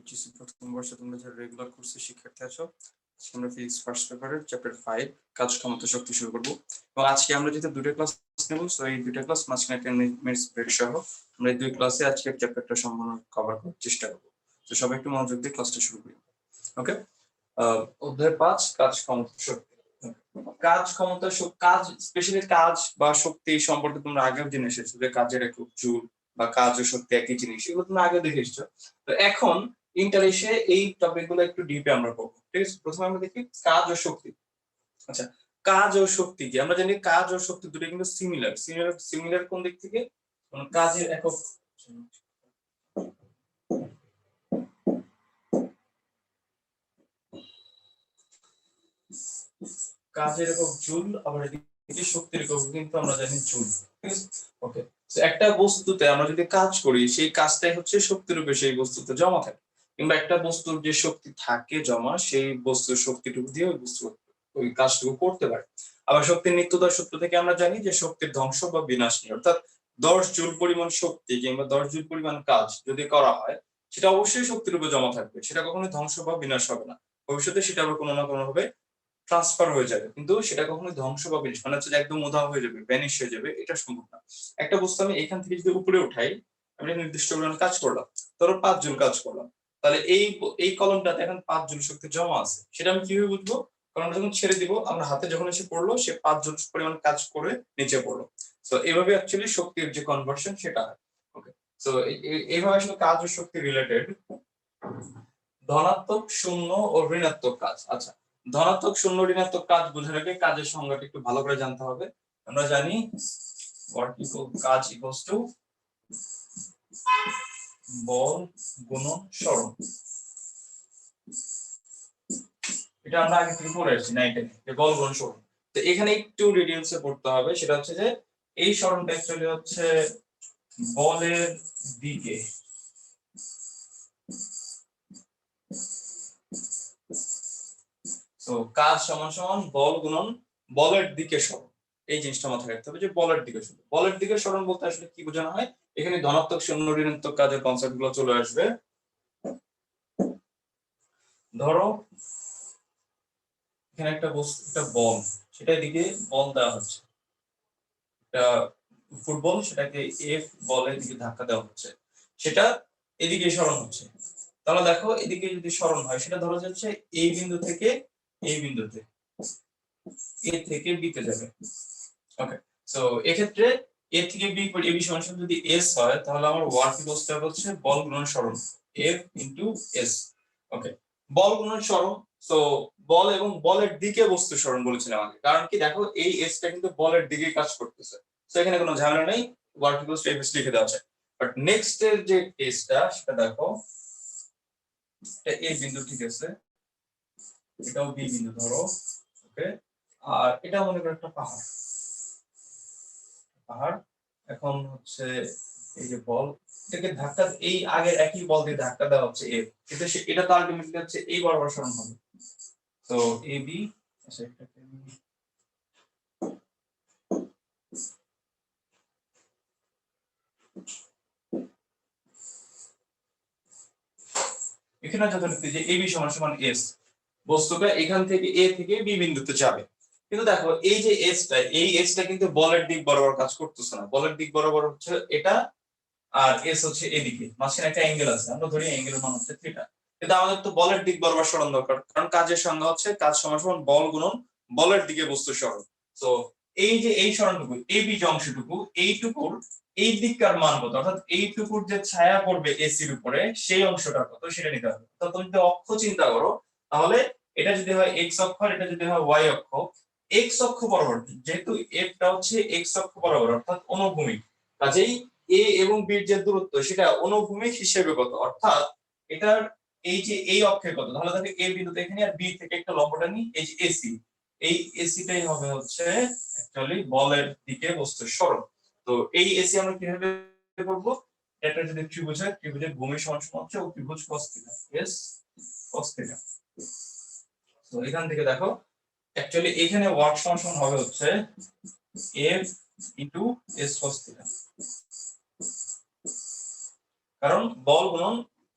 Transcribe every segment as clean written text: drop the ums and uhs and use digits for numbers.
HSC প্রথম বর্ষে তোমরা যারা রেগুলার কোর্সে শিক্ষার্থী আছো, আজকে আমরা ফিজিক্স ফার্স্ট পেপারের চ্যাপ্টার 5 কাজ ক্ষমতা শক্তি শুরু করব। এবং আজকে আমরা যেহেতু দুটো ক্লাস নেব, সো এই দুটো ক্লাস মাঝখানে 10 মিনিটস ব্রেক সহ আমরা এই দুই ক্লাসে আজকে চ্যাপ্টারটা সম্পূর্ণ কভার করার চেষ্টা করব। তো সবাই একটু মনোযোগ দিয়ে ক্লাসটা শুরু করি। ওকে, অধ্যায় 5 কাজ ক্ষমতা শক্তি। কাজ ক্ষমতা কাজ স্পেশালি কাজ বা শক্তি সম্পর্কে তোমরা আগেও জেনে এসেছো যে কাজের একক জুল বা কাজ ও শক্তি একই জিনিস, এগুলো তোমরা আগে দেখে এসেছো। তো এখন ইন্টার এসে এই টপিক গুলো একটু ডিপে আমরা পড়বো। ঠিক আছে, প্রথমে আমরা দেখি কাজ ও শক্তি। আচ্ছা, কাজ ও শক্তি কি? আমরা জানি কাজ ও শক্তি দুটো কিন্তু সিমিলার। সিমিলার কোন দিক থেকে? কাজের একক কাজের একক জুল, আবার এদিকে শক্তির একক কিন্তু আমরা জানি জুল। ঠিক আছে, ওকে। তো একটা বস্তুতে আমরা যদি কাজ করি, সেই কাজটাই হচ্ছে শক্তি রূপে সেই বস্তুতে জমা থাকে, কিংবা একটা বস্তুর যে শক্তি থাকে জমা, সেই বস্তুর শক্তিটুকু দিয়ে ওই বস্তু ওই কাজটুকু করতে পারে। আবার শক্তির নিত্যতার সূত্র থেকে আমরা জানি যে শক্তির ধ্বংস বা বিনাশ নেই, অর্থাৎ 10 জুল পরিমাণ শক্তি কিংবা 10 জুল পরিমাণ কাজ যদি করা হয়, সেটা অবশ্যই শক্তি রূপে জমা থাকবে, সেটা কখনোই ধ্বংস বা বিনাশ হবে না। ভবিষ্যতে সেটা আবার কোনো না কোনো ভাবে ট্রান্সফার হয়ে যাবে, কিন্তু সেটা কখনোই ধ্বংস বা বিনাশ মানে হচ্ছে একদম উধাও হয়ে যাবে, ভ্যানিশ হয়ে যাবে, এটা সম্ভব না। একটা বস্তু আমি এখান থেকে যদি উপরে উঠাই, আমি নির্দিষ্ট পরিমাণ কাজ করলাম, ধরো 5 জুল কাজ করলাম, তাহলে এই কলমটাতে এখন 5 জুল শক্তি জমা আছে। সেটা আমি কিভাবে বুঝবো? কলমটা যখন ছেড়ে দিব, আমরা হাতে যখন এসে পড়লো, সে 5 জুল পরিমাণ কাজ করে নিচে পড়লো। তো এইভাবে অ্যাকচুয়ালি শক্তির যে কনভার্সন সেটা হয়। ওকে, তো এইভাবে আসলে কাজ ও শক্তি রিলেটেড। ধনাত্মক, শূন্য ও ঋণাত্মক কাজ। আচ্ছা, ধনাত্মক, শূন্য, ঋণাত্মক কাজ বোঝার আগে কাজের সংজ্ঞাটা একটু ভালো করে জানতে হবে। আমরা জানি কাজ ইকুয়ালস টু বল গুণন সরণ। এটা আমরা আগে থেকে পড়ে আসছি 9 যে বল গুণন সরণ। তো এখানে একটু ডিটেইলসে পড়তে হবে, সেটা হচ্ছে যে এই সরণটা অ্যাকচুয়ালি হচ্ছে বলের দিকে, তো কাজ সমান সমান বল গুণন বলের দিকে সরণ। এই জিনিসটা মাথায় রাখতে হবে যে বলের দিকে সরণ। বলের দিকে সরণ বলতে আসলে কি বোঝানো হয়? এখানে ধনাত্মক, শূন্য, ঋণাত্মক কাজের কনসেপ্ট গুলো চলে আসবে। ধরো এখানে একটা বস্তু, একটা বল, সেটার দিকে বল দেওয়া হচ্ছে, এটা ফুটবল, সেটাকে এফ বলের দিকে ধাক্কা দেওয়া হচ্ছে, সেটা এদিকে সরণ হচ্ছে। তাহলে দেখো এদিকে যদি সরণ হয়, সেটা ধরা যাচ্ছে এই বিন্দু থেকে এই বিন্দুতে, এ থেকে বি তে যাবে। ওকে, সো এক্ষেত্রে এ থেকে বি এ বি সমান যদি এস হয়, তাহলে আমার ওয়ার্ক ইকুয়ালস হচ্ছে বল গুণন সরণ এফ ইনটু এস। ওকে, বল গুণন সরণ। সো বল এবং বলের দিকে বস্তু সরণ বলেছিলাম আগে, কারণ কি দেখো এই এসটা কিন্তু বলের দিকে কাজ করতেছে, সো এখানে কোনো ঝামেলা নেই, work equals to F S লিখে দেওয়া আছে। বাট নেক্সট এর যে কেসটা, সেটা দেখো এটা এ বিন্দু, ঠিক আছে, এটাও বি বিন্দু ধরো। ওকে, আর এটা মনে করো একটা পাহাড়। পাহাড় এখন হচ্ছে এই যে বল, এটাকে ধাক্কা, এই আগের একই বল দিয়ে ধাক্কা দেওয়া হচ্ছে এফ, কিন্তু এটা তো আলটিমেটলি হচ্ছে এই বরাবর সরণ হবে। তো এ বি, আচ্ছা এটাকে এখানে যথারীতি যে এবি সমান সমান এস, বস্তুটা এখান থেকে এ থেকে বি বিন্দুতে যাবে। কিন্তু দেখো এই যে এসটা, এই এসটা কিন্তু বলের দিক বরাবর কাজ করতেছে না, বলের দিক বরাবর হচ্ছে এটা, আর এস হচ্ছে এদিকে, মাঝখানে একটা অ্যাঙ্গেল আছে, আমরা ধরি অ্যাঙ্গেলের মান হচ্ছে থিটা। কিন্তু আমাদের তো বলের দিক বরাবর সরণ দরকার, কারণ কাজের সংজ্ঞা হচ্ছে কাজ সমান সমান বল গুণন বলের দিকে বস্তু সরণ। তো এই যে এই সরণটুকু, এই বি যে অংশটুকু, এইটুকুর এই দিককার মান কত, অর্থাৎ এইটুকুর যে ছায়া পড়বে এসির উপরে, সেই অংশটা কত সেটা নিতে হবে। তো তুমি যদি অক্ষ চিন্তা করো, তাহলে এটা যদি হয় এক্স অক্ষ, আর এটা যদি হয় ওয়াই অক্ষ, এক্স অক্ষ বরাবর, যেহেতু এফটা হচ্ছে এক্স অক্ষ বরাবর অর্থাৎ অনুভূমিক, কাজেই এ এবং বি এর যে দূরত্ব সেটা অনুভূমিক হিসেবে কত, অর্থাৎ এটার এই যে এই অক্ষে কত, তাহলে দেখো এ বিন্দুতে এখানে, আর বি থেকে একটা লম্বটা নিই, এই যে এসি, এই এসিটাই হবে হচ্ছে অ্যাকচুয়ালি বলের দিকে বস্তুর সরণ। তো এই এসি আমরা কিভাবে করব? এটা যদি ত্রিভুজ হয়, ত্রিভুজের ভূমি সমান সমান হচ্ছে ত্রিভুজ cos θ, yes cos θ। তো এখান থেকে দেখো অ্যাকচুয়ালি এখানে ওয়ার্ক সমান সমান হবে হচ্ছে f ইনটু s cos θ, কারণ বল গুণন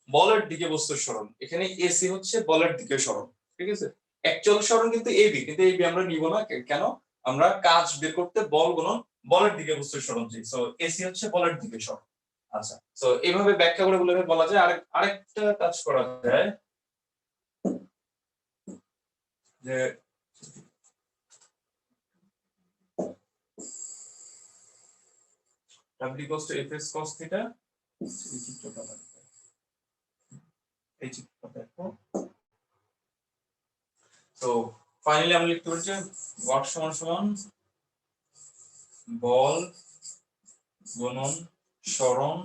বলের দিকে বস্তুর সরণ, এখানে এসি হচ্ছে বলের দিকে সরণ, ঠিক আছে। অ্যাকচুয়াল সরণ কিন্তু এবি, কিন্তু এবি আমরা নিব না, কেন? আমরা কাজ বের করতে বল গুণন বলের দিকে বস্তুর সরণ চাই, সো এসি হচ্ছে বলের দিকে সরণ। আচ্ছা, সো এইভাবে ব্যাখ্যা করে বলা যায়। আরেকটা কাজ করা যায় যে W equals to Fs cos theta, এই চিত্রটা লাগবে, এই চিত্রটা দেখো। তো ফাইনালি আমরা লিখতে পারি যে ওয়ার্ক সমান সমান বল গুণন সরণ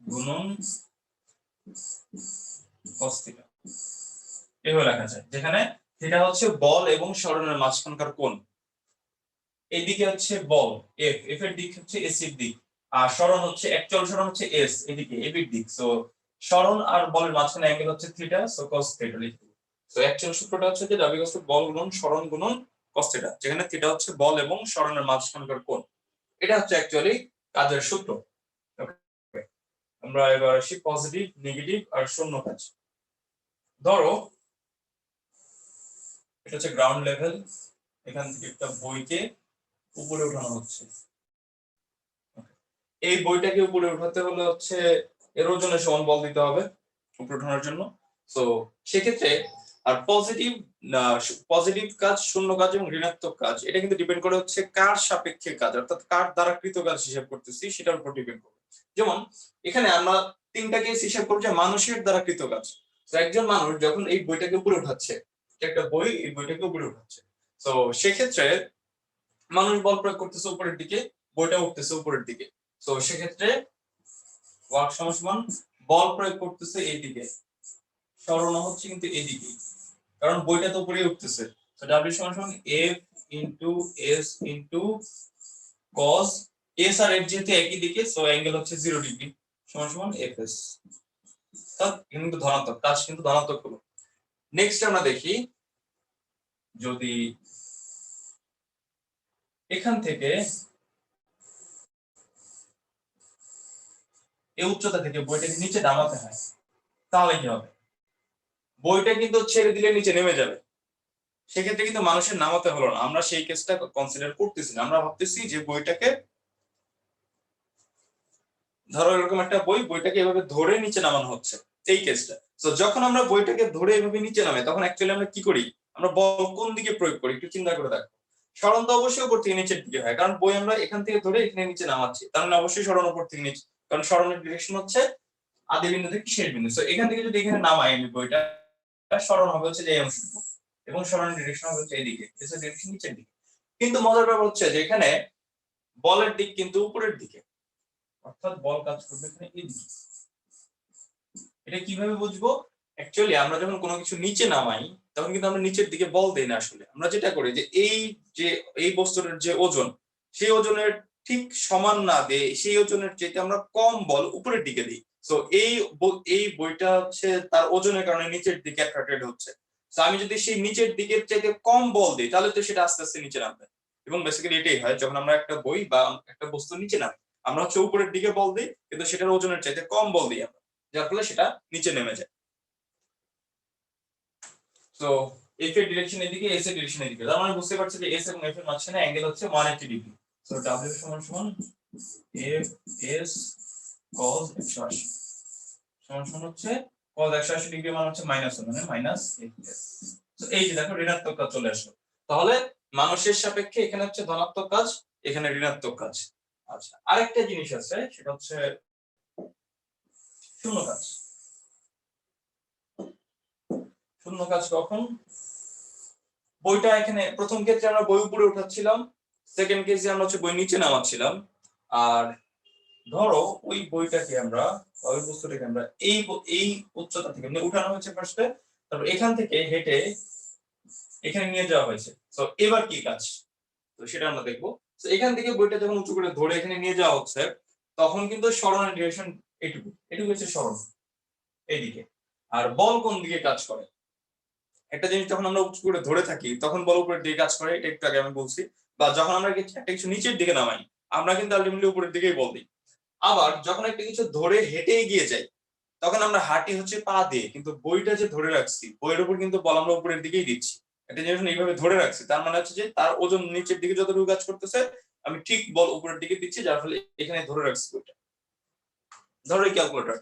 গুণন cos theta, এভাবে লেখা যায়, যেখানে থিটা হচ্ছে বল এবং সরণের মাঝখানকার কোণ। এইদিকে হচ্ছে বল এফ, এফ এর দিক হচ্ছে এস এর দিক, আর সরণ হচ্ছে অ্যাকচুয়াল সরণ হচ্ছে এস, এদিকে এ বির দিক। সো সরণ আর বলের মাঝখানে অ্যাঙ্গেল হচ্ছে থিটা, সো cos থিটা লিখব। সো অ্যাকচুয়াল সূত্রটা হচ্ছে যে W equals to বল গুণন সরণ গুণন cos থিটা, যেখানে থিটা হচ্ছে বল এবং সরণের মাঝখানকার কোণ। এটা হচ্ছে অ্যাকচুয়ালি কাজের সূত্র। আমরা এবার আসি পজিটিভ, নেগেটিভ আর শূন্য কাজ। ধরো এটা হচ্ছে গ্রাউন্ড লেভেল, এখান থেকে একটা বইকে উপরে উঠানো হচ্ছে। এই বইটাকে উপরে উঠাতে হলে হচ্ছে এর ওজনের সমান বল দিতে হবে উপরে ওঠানোর জন্য। সো সেক্ষেত্রে আর পজিটিভ কাজ, শূন্য কাজ এবং ঋণাত্মক কাজ, এটা কিন্তু ডিপেন্ড করে হচ্ছে কার সাপেক্ষে কাজ, অর্থাৎ কার দ্বারা কৃত কাজ হিসাব করতেছি সেটার উপর ডিপেন্ড করে। যেমন এখানে আমরা তিনটা কেস হিসাব করব যে মানুষের দ্বারা কৃত কাজ। তো একজন মানুষ যখন এই বইটাকে উপরে উঠাচ্ছে, একটা বই এই বইটাকে উপরে উঠাচ্ছে, তো সেক্ষেত্রে মানুষ বল প্রয়োগ করতেছে উপরের দিকে, বইটা উঠতেছে উপরের দিকে। তো সেক্ষেত্রে ওয়ার্ক সমান বল প্রয়োগ করতেছে এইদিকে, সরণ হচ্ছে কিন্তু এদিকে, কারণ বইটা তো উপরে উঠতেছে। তো W সমান F into S into cos S আর F যেহেতু একই দিকে, সো অ্যাঙ্গেল হচ্ছে 0 ডিগ্রি, সমান Fs। তাহলে কিন্তু ধনাত্মক কাজ, কিন্তু ধনাত্মক হলো। নেক্সট আমরা দেখি যদি এখান থেকে এই উচ্চতা থেকে বইটাকে নিচে নামাতে হয়, তাহলে কি হবে? বইটা কিন্তু ছেড়ে দিলে নিচে নেমে যাবে, সেক্ষেত্রে কিন্তু মানুষের নামাতে হলো না, আমরা সেই কেসটা কনসিডার করতেছি না। আমরা ভাবতেছি যে বইটাকে, ধরো এরকম একটা বই, বইটাকে এভাবে ধরে নিচে নামানো হচ্ছে, এই কেসটা। তো যখন আমরা বইটাকে ধরে এভাবে নিচে নামাই, তখন অ্যাকচুয়ালি আমরা কি করি? আমরা বল কোন দিকে প্রয়োগ করি একটু চিন্তা করে দেখো। সরণ তো অবশ্যই উপর থেকে নিচের দিকে হয়, কারণ বই আমরা এখান থেকে ধরে এখানে নিচে নামাচ্ছি, তার মানে অবশ্যই সরণ উপর থেকে নিচে, কারণ সরণের ডিরেকশন হচ্ছে আদি বিন্দু থেকে শেষ বিন্দু। সো এখান থেকে যদি এখানে নামাই আমি বইটা, সরণ হবে হচ্ছে যে এই অংশটুকু, এবং সরণের ডিরেকশন হবে হচ্ছে এইদিকে, এসে ডিরেকশন নিচের দিকে। কিন্তু মজার ব্যাপার হচ্ছে যে এখানে বলের দিক কিন্তু উপরের দিকে, অর্থাৎ বল কাজ করবে এখানে এইদিকে। এটা কিভাবে বুঝবো? অ্যাকচুয়ালি আমরা যখন কোনো কিছু নিচে নামাই, তখন কিন্তু আমরা নিচের দিকে বল দেই না। আসলে আমরা যেটা করি যে এই বস্তুর যে ওজন, সেই ওজনের ঠিক সমান না দিয়ে সেই ওজনের চাইতে আমরা কম বল উপরের দিকে দিই। তো এই বইটা হচ্ছে তার ওজনের কারণে নিচের দিকে অ্যাট্রাক্টেড হচ্ছে। তো আমি যদি সেই নিচের দিকের চাইতে কম বল দিই, তাহলে তো সেটা আস্তে আস্তে নিচে নামবে। এবং বেসিক্যালি এটাই হয় যখন আমরা একটা বই বা একটা বস্তু নিচে নামি, আমরা হচ্ছে উপরের দিকে বল দিই, কিন্তু সেটার ওজনের চাইতে কম বল দিই আমরা, যার ফলে সেটা নিচে নেমে যায়। তো এফ এর ডিরেকশন এদিকে, এস এর ডিরেকশন এদিকে, তার মানে বুঝতে পারছি যে এস এবং এফ এর মাঝখানে অ্যাঙ্গেল হচ্ছে 180 ডিগ্রি। সো W সমান এফ এস cos 180 সমান হচ্ছে cos 180 ডিগ্রি, মানে হচ্ছে -1, মানে মাইনাস এফ। তো এই যে দেখো ঋণাত্মক কাজ চলে আসলো। তাহলে মানুষের সাপেক্ষে এখানে হচ্ছে ধনাত্মক কাজ, এখানে ঋণাত্মক কাজ। আচ্ছা, আরেকটা জিনিস আছে, সেটা হচ্ছে শূন্য কাজ। শূন্য কাজ কখন? বইটা এখানে প্রথম ক্ষেত্রে আমরা বই উপরে উঠাচ্ছিলাম, সেকেন্ড কেসে আমরা হচ্ছে বই নিচে নামাচ্ছিলাম। আর ধরো ওই বইটাকে আমরা, ওই বস্তুটাকে আমরা এই উচ্চতা থেকে মানে উঠানো হয়েছে ফার্স্টে, তারপর এখান থেকে হেঁটে এখানে নিয়ে যাওয়া হয়েছে। তো এবার কি কাজ, তো সেটা আমরা দেখবো। তো এখান থেকে বইটা যখন উঁচু করে ধরে এখানে নিয়ে যাওয়া হচ্ছে, তখন কিন্তু সরণের ডিরেকশন এটুকু, এটুকু হচ্ছে সরণ এইদিকে। আর বল কোন দিকে কাজ করে? একটা জিনিস যখন আমরা উঁচু করে ধরে থাকি, তখন বল উপরের দিকে কাজ করে, এটা একটু আগে আমি বলছি। বা যখন আমরা একটা কিছু নিচের দিকে নামাই, আমরা কিন্তু আলটিমেটলি উপরের দিকেই বল দিই। আবার যখন একটা কিছু ধরে হেঁটে এগিয়ে যাই তখন আমরা হাঁটি হচ্ছে পা দিয়ে, কিন্তু বইটা যে ধরে রাখছি বইয়ের উপর কিন্তু বল আমরা উপরের দিকেই দিচ্ছি। একটা জিনিস এইভাবে ধরে রাখছি তার মানে হচ্ছে যে তার ওজন নিচের দিকে যতটুকু কাজ করতেছে আমি ঠিক বল উপরের দিকে দিচ্ছি, যার ফলে এখানে ধরে রাখছি বইটা। ধরো এই ক্যালকুলেটর,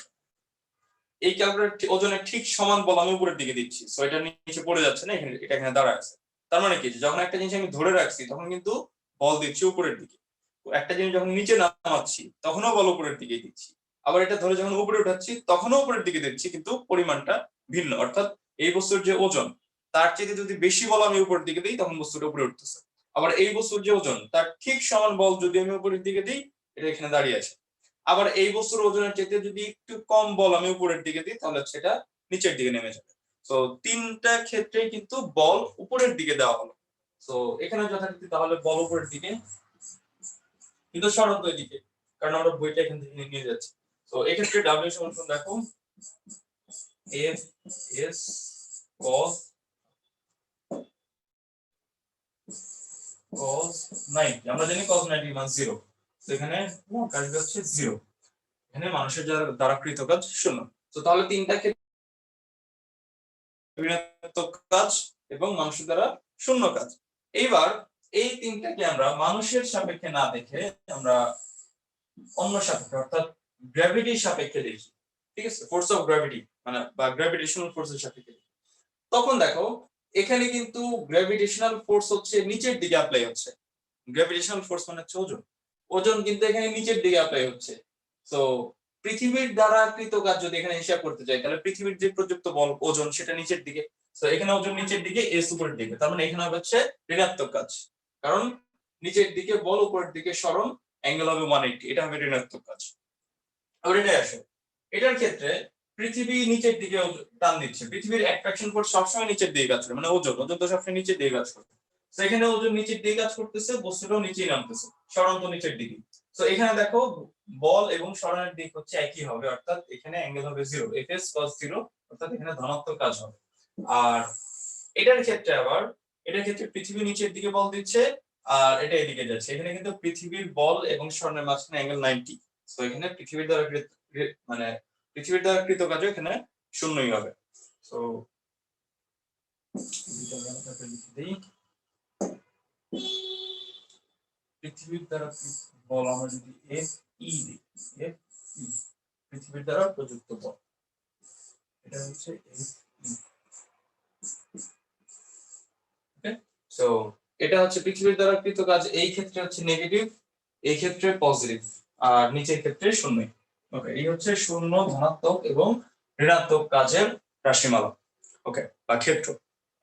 এই ক্যালকুলেটর ওজনের ঠিক সমান বল আমি উপরের দিকে দিচ্ছি, সো এটা নিচে পড়ে যাচ্ছে না, এখানে এটা এখানে দাঁড়ায় আছে। তার মানে কি, যখন একটা জিনিস আমি ধরে রাখছি তখন কিন্তু বল দিচ্ছি উপরের দিকে, একটা জিনিস যখন নিচে নামাচ্ছি তখনও বল উপরের দিকে দিচ্ছি, আবার এটা ধরে যখন উপরে উঠাচ্ছি তখনও উপরের দিকে দিচ্ছি, কিন্তু পরিমাণটা ভিন্ন। অর্থাৎ এই বস্তুর যে ওজন তার চেয়ে যদি বেশি বল আমি উপরের দিকে দিই তখন বস্তুটা উপরে উঠতেছে, আবার এই বস্তুর যে ওজন তার ঠিক সমান বল যদি আমি উপরের দিকে দিই এটা এখানে দাঁড়িয়ে আছে। আবার এই বস্তুর ওজনের চেয়ে যদি একটু কম বল আমি উপরের দিকে দিই তাহলে সেটা নিচের দিকে নেমে যাবে। তো তিনটা ক্ষেত্রে কিন্তু বল উপরের দিকে দেওয়া হলো। তো এখানে যথারীতি তাহলে বল উপরের দিকে, কিন্তু সরান্ত দিকে, কারণ আমরা বইটা এখান থেকে নিয়ে যাচ্ছি। তো এক্ষেত্রে W সমান দেখো F S cos 90, আমরা জানি cos 90 মান 0, তো এখানে কাজটা হচ্ছে 0, এখানে মানুষের দ্বারা কৃত কাজ 0। তো তাহলে তিনটা ক্ষেত্রে ঋণাত্মক কাজ এবং মানুষের দ্বারা শূন্য কাজ। এইবার এই তিনটাকে আমরা মানুষের সাপেক্ষে না দেখে আমরা অন্য সাপেক্ষে অর্থাৎ গ্র্যাভিটির সাপেক্ষে দেখি, ঠিক আছে, ফোর্স অফ গ্র্যাভিটি মানে বা গ্র্যাভিটেশনাল ফোর্সের সাপেক্ষে। তখন দেখো এখানে কিন্তু গ্র্যাভিটেশনাল ফোর্স হচ্ছে নিচের দিকে অ্যাপ্লাই হচ্ছে, গ্র্যাভিটেশনাল ফোর্স মানে হচ্ছে ওজন, ওজন কিন্তু এখানে নিচের দিকে অ্যাপ্লাই হচ্ছে। তো পৃথিবীর দ্বারা কৃত কাজ যদি এখানে হিসাব করতে চাই তাহলে পৃথিবীর যে প্রযুক্ত বল ওজন সেটা নিচের দিকে, তো এখানে ওজন নিচের দিকে, এস উপরের দিকে, তার মানে এখানে হচ্ছে ঋণাত্মক কাজ, কারণ নিচের দিকে বল উপরের দিকে সরণ, অ্যাঙ্গেল হবে 180, এটা হবে ঋণাত্মক কাজ। আবার এটাই আসে, এটার ক্ষেত্রে পৃথিবী নিচের দিকে টান দিচ্ছে, পৃথিবীর অ্যাট্রাকশন ফোর্স সবসময় নিচের দিকে কাজ করে, মানে ওজন তো সবসময় নিচের দিকে কাজ করে, সেখানে ওজন নিচের দিকে কাজ করতেছে, বস্তুটাও নিচেই নামতেছে, সরণ তো নিচের দিকে। তো এখানে দেখো বল এবং সরণের দিক হচ্ছে একই হবে, অর্থাৎ এখানে অ্যাঙ্গেল হবে 0, Fs cos 0, অর্থাৎ এখানে ধনাত্মক কাজ হবে। আর এটার ক্ষেত্রে আবার, এটার ক্ষেত্রে পৃথিবী নিচের দিকে বল দিচ্ছে আর এটা এদিকে যাচ্ছে, এখানে কিন্তু পৃথিবীর বল এবং সরণের মাঝখানে অ্যাঙ্গেল 90, তো এখানে পৃথিবীর দ্বারা মানে পৃথিবীর দ্বারা কৃত কাজ এখানে শূন্যই হবে। তো পৃথিবীর দ্বারা বল আমরা যদি F E দিই, F E পৃথিবীর দ্বারা প্রযুক্ত বল, এটা হচ্ছে F E। ওকে, সো এটা হচ্ছে পৃথিবীর দ্বারা কৃত কাজ, এই ক্ষেত্রে হচ্ছে নেগেটিভ, এই ক্ষেত্রে পজিটিভ, আর নিচের ক্ষেত্রে শূন্য। ওকে, এই হচ্ছে শূন্য, ধনাত্মক এবং ঋণাত্মক কাজের রাশিমালা, ওকে, বা ক্ষেত্র।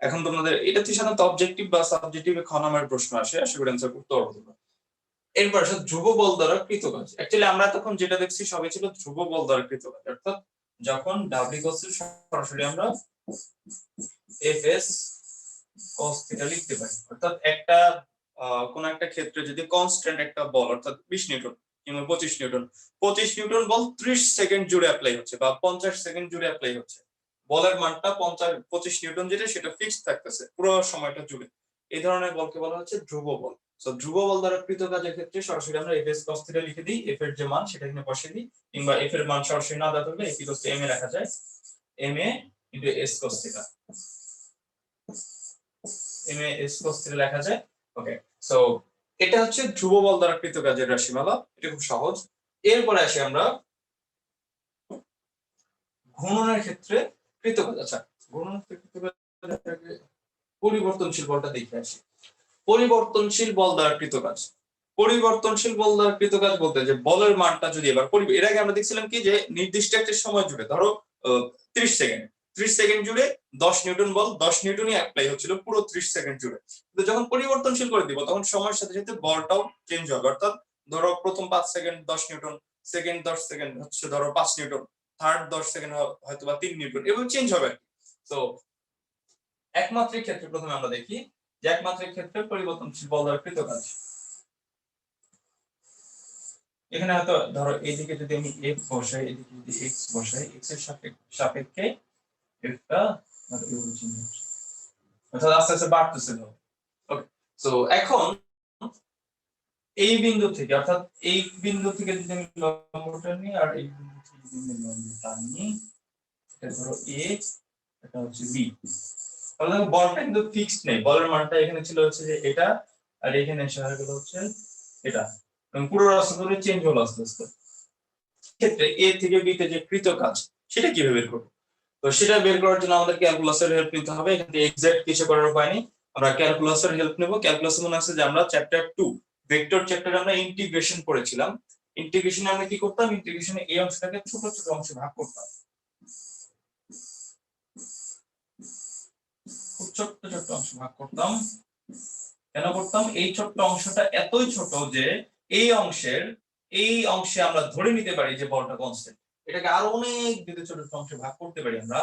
এখন তোমাদের এটা তো সাধারণত অবজেক্টিভ বা সাবজেক্টিভে খ নাম্বারের প্রশ্ন আসে, আশা করি অ্যানসার করতে পারবো। এরপর আসলে ধ্রুব বল দ্বারা কৃত কাজ। অ্যাকচুয়ালি আমরা তখন যেটা দেখছি সবই ছিল ধ্রুব বল দ্বারা কৃত কাজ, অর্থাৎ যখন ডাব্লিউ cos সরাসরি আমরা Fs cos থিটা লিখতে পারি, অর্থাৎ একটা কোন একটা ক্ষেত্রে যদি কনস্ট্যান্ট একটা বল অর্থাৎ 20 নিউটন কিংবা 25 নিউটন, 25 নিউটন বল 30 সেকেন্ড জুড়ে অ্যাপ্লাই হচ্ছে বা 50 সেকেন্ড জুড়ে অ্যাপ্লাই হচ্ছে, বলের মানটা 25 নিউটন যেটা সেটা ফিক্সড থাকতেছে পুরো সময়টা জুড়ে, এই ধরনের বলকে বলা হচ্ছে ধ্রুব বল। সো ধ্রুব বল দ্বারা কৃত কাজের ক্ষেত্রে সরাসরি আমরা Fs cos থিটা লিখে দিই, f এর যে মান সেটা এখানে বসিয়ে দিই, কিংবা f এর মান সরাসরি না দেওয়া থাকলে f = ma রাখা যায়, ma * s cos theta, ma s cos theta লেখা যায়। ওকে, সো এটা হচ্ছে ধ্রুব বল দ্বারা কৃত কাজের রাশিমালা, এটা খুব সহজ। এরপরে আসি আমরা ঘূর্ণনের ক্ষেত্রে কৃত কাজ। আচ্ছা, ঘূর্ণনের ক্ষেত্রে কৃত কাজের পরিবর্তনশীল বলটা দেখে আসি। পরিবর্তনশীল বল দ্বারা কৃত কাজ, পরিবর্তনশীল বল দ্বারা কৃত কাজ বলতে যে বলের মানটা যদি এবার এর আগে আমরা দেখছিলাম কি যে নির্দিষ্ট একটা সময় জুড়ে ধরো 30 সেকেন্ড, 30 সেকেন্ড জুড়ে 10 নিউটন বল 10 নিউটনই অ্যাপ্লাই হচ্ছিল পুরো 30 সেকেন্ড জুড়ে, কিন্তু যখন পরিবর্তনশীল করে দিব তখন সময়ের সাথে সাথে বলটাও চেঞ্জ হবে, অর্থাৎ ধরো প্রথম 5 সেকেন্ড 10 নিউটন, সেকেন্ড 10 সেকেন্ড হচ্ছে ধরো 5 নিউটন, থার্ড 10 সেকেন্ড হয়তো বা 3 নিউটন, এভাবে চেঞ্জ হবে। তো একমাত্রিক ক্ষেত্রে প্রথমে আমরা দেখি যে একমাত্রিক ক্ষেত্রে পরিবর্তনশীল বল দ্বারা কৃত কাজ। এখানে হয়তো ধরো এইদিকে যদি আমি f বসাই, এদিকে যদি x বসাই, x এর সাপেক্ষে f টা অর্থাৎ আস্তে আস্তে বাড়তেছে। ওকে, সো এখন এই বিন্দু থেকে, অর্থাৎ এই বিন্দু থেকে যদি আমি লম্বটা নিই আর এই বিন্দু থেকে যদি আমি লম্বটা নিই, এটা ধরো এ, এটা হচ্ছে বি, তাহলে বলটা কিন্তু ফিক্সড নেই, বলের মানটা এখানে ছিল হচ্ছে যে এটা, আর এখানে এসে হয়ে গেল হচ্ছে এটা, এবং পুরো রাস্তা ধরে চেঞ্জ হলো আস্তে আস্তে। ক্ষেত্রে এ থেকে বি তে যে কৃত কাজ সেটা কিভাবে বের করবো? তো সেটা বের করার জন্য আমাদের ক্যালকুলাসের হেল্প নিতে হবে। এখানে এক্সাক্ট কিছু করার উপায় নেই, আমরা ক্যালকুলাসের হেল্প নেব। ক্যালকুলাস মনে আছে যে আমরা চ্যাপ্টার 2 ভেক্টর চ্যাপ্টারে আমরা ইন্টিগ্রেশন পড়েছিলাম। ইন্টিগ্রেশনে আমরা কি করতাম? ইন্টিগ্রেশনে এই অংশটাকে ছোট ছোট অংশে ভাগ করতাম, খুব ছোট ছোট অংশে ভাগ করতাম। কেন করতাম? এই ছোট্ট অংশটা এতই ছোট যে এই অংশে আমরা ধরে নিতে পারি যে বলটা কনস্ট্যান্ট। এটাকে আরো অনেক যদি ছোট ছোট অংশে ভাগ করতে পারি আমরা,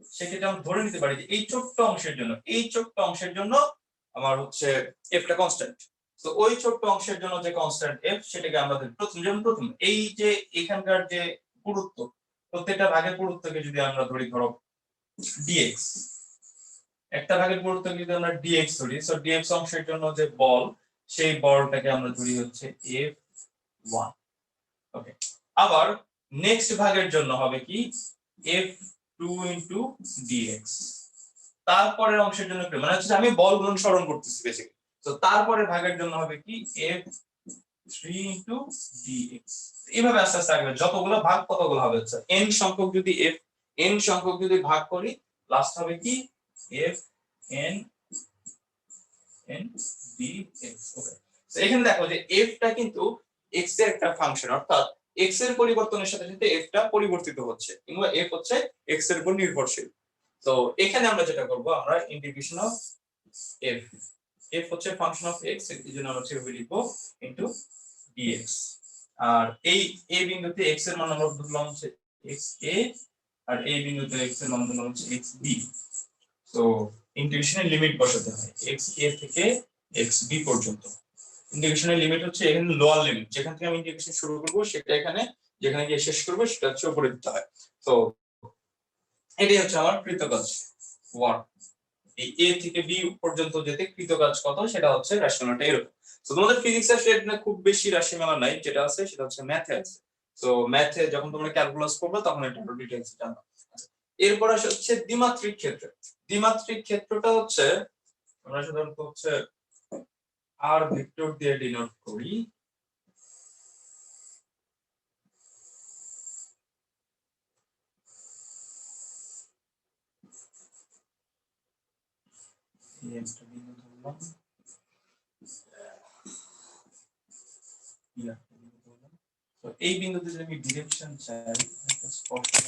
সেক্ষেত্রে আমরা ধরে নিতে পারি যে এই ছোট্ট অংশের জন্য আমার হচ্ছে এফটা কনস্ট্যান্ট। তো ওই ছোট্ট অংশের জন্য যে কনস্ট্যান্ট এফ, সেটাকে আমরা প্রথম এই যে এখানকার যে পুরুত্ব, প্রত্যেকটা ভাগের পুরুত্বকে যদি আমরা ধরি ধরো ডিএক্স, একটা ভাগের পুরুত্বকে যদি আমরা ডিএক্স ধরি, সো ডিএক্স অংশের জন্য যে বল, সেই বলটাকে আমরা ধরি হচ্ছে F1। ওকে, আবার নেক্সট ভাগের জন্য হবে কি F2 ইনটু dx। তারপরের অংশের জন্য কি মানে হচ্ছে আমি বলগুলো স্মরণ করতেছি বেসিক্যালি। তো তারপরে ভাগের জন্য হবে কি F3 ইনটু dx। এইভাবে আস্তে আস্তে আসবে, যতগুলো ভাগ ততগুলো হবে হচ্ছে n সংখ্যক যদি ভাগ করি, লাস্ট হবে কি f n n dx। ওকে, তো এখানে দেখো যে f টা কিন্তু x এর একটা ফাংশন, অর্থাৎ x এর পরিবর্তনের সাথে সাথে f টা পরিবর্তিত হচ্ছে, কিংবা f হচ্ছে x এর উপর নির্ভরশীল। তো এখানে আমরা যেটা করব, আমরা ইন্টিগ্রেশন অফ f, f হচ্ছে ফাংশন অফ x, এই জন্য আমরা সেভাবে লিখব ইনটু dx। আর এই বিন্দুতে x এর মান আমরা ধরলাম হচ্ছে xa, আর এই বিন্দুতে x এর মান ধরলাম হচ্ছে xb। তো ইন্টিগ্রেশনের লিমিট বসাতে হয় xa থেকে xb পর্যন্ত। ইন্টিগ্রেশনের লিমিট হচ্ছে এখানে লোয়ার লিমিট, যেখান থেকে আমি ইন্টিগ্রেশন শুরু করব সেটা এখানে, যেখানে গিয়ে শেষ করব সেটা হচ্ছে উপরে দিতে হয়। তো এটাই হচ্ছে আমার কৃতকাজ 1। এই a থেকে b পর্যন্ত যেতে কৃতকাজ কত, সেটা হচ্ছে রাশিমালাটা এরকম। তো তোমাদের ফিজিক্সের সেটা খুব বেশি রাশিমালা নাই, যেটা আছে সেটা হচ্ছে ম্যাথে আছে। তো ম্যাথে যখন তোমরা ক্যালকুলাস করবে তখন এটা আরো ডিটেইলসে জানবে। এরপর আসে হচ্ছে দ্বিমাত্রিক ক্ষেত্র। দ্বিমাত্রিক ক্ষেত্রটা হচ্ছে আমরা সাধারণত হচ্ছে আর ভেক্টর দিয়ে ডিনোট করি। এই একটা বিন্দু ধরলাম, তো এই বিন্দুতে যদি আমি ডিরেকশন চাই, একটা স্পর্শক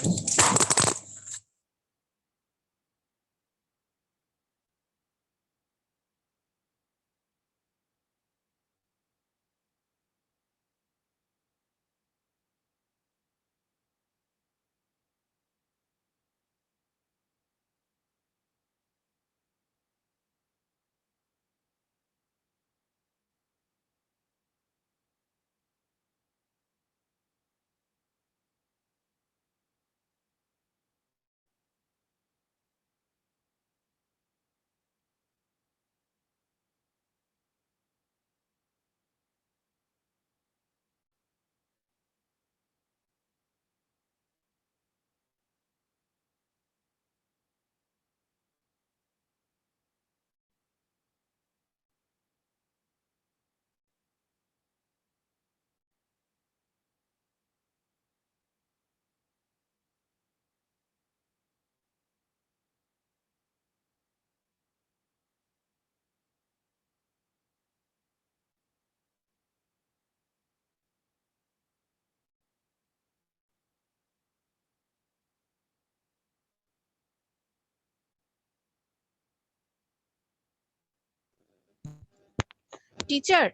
টিচার,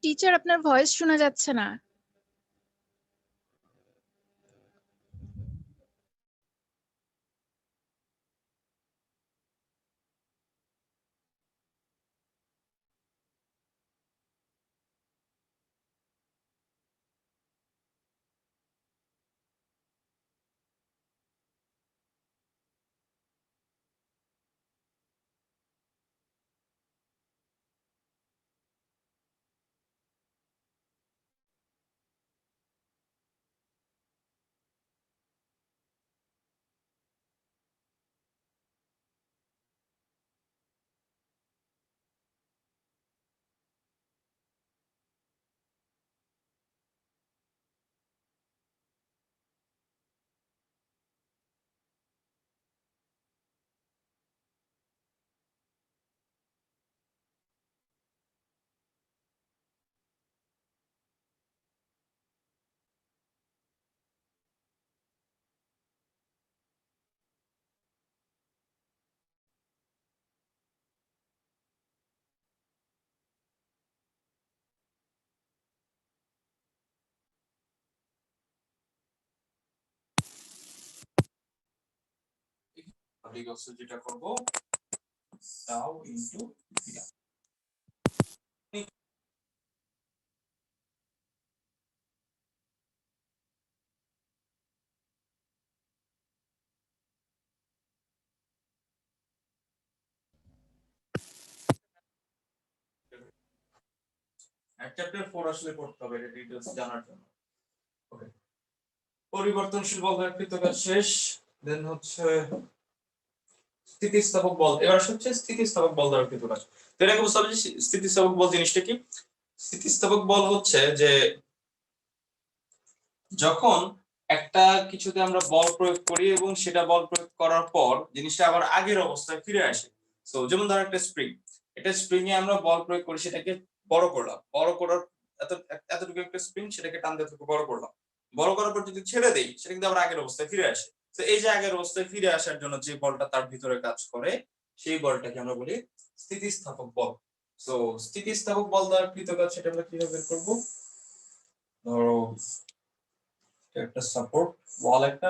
টিচার আপনার ভয়েস শোনা যাচ্ছে না। যেটা করব টাউ ইনটু থিটা। চ্যাপ্টার 4 আসলে পড়তে হবে এটা ডিটেইলস জানার জন্য। ওকে, পরিবর্তনশীল বল দ্বারা কৃত কাজ শেষ। দেন হচ্ছে স্থিতিস্থাপক বল। এবার হচ্ছে স্থিতিস্থাপক বল দ্বারা কৃত কাজ। তো এটাকে বুঝতে হবে যে স্থিতিস্থাপক বল জিনিসটা কি। স্থিতিস্থাপক বল হচ্ছে যে যখন একটা কিছুতে আমরা বল প্রয়োগ করি এবং সেটা বল প্রয়োগ করার পর জিনিসটা আবার আগের অবস্থায় ফিরে আসে। সো যেমন ধরো একটা স্প্রিং, এটা স্প্রিং এ আমরা বল প্রয়োগ করি, সেটাকে বড় করলাম, বড় করার এতটুকু একটা স্প্রিং, সেটাকে টান দিয়ে এতটুকু বড় করলাম, বড় করার পর যদি ছেড়ে দেই সেটা কিন্তু আবার আগের অবস্থায় ফিরে আসে। তো এই যে আগের অবস্থায় ফিরে আসার জন্য যে বলটা তার ভিতরে কাজ করে সেই বলটাকে আমরা বলি স্থিতিস্থাপক বল। সো স্থিতিস্থাপক বল দ্বারা কৃত কাজ সেটা আমরা কিভাবে বের করব। ধরো একটা সাপোর্ট ওয়াল, একটা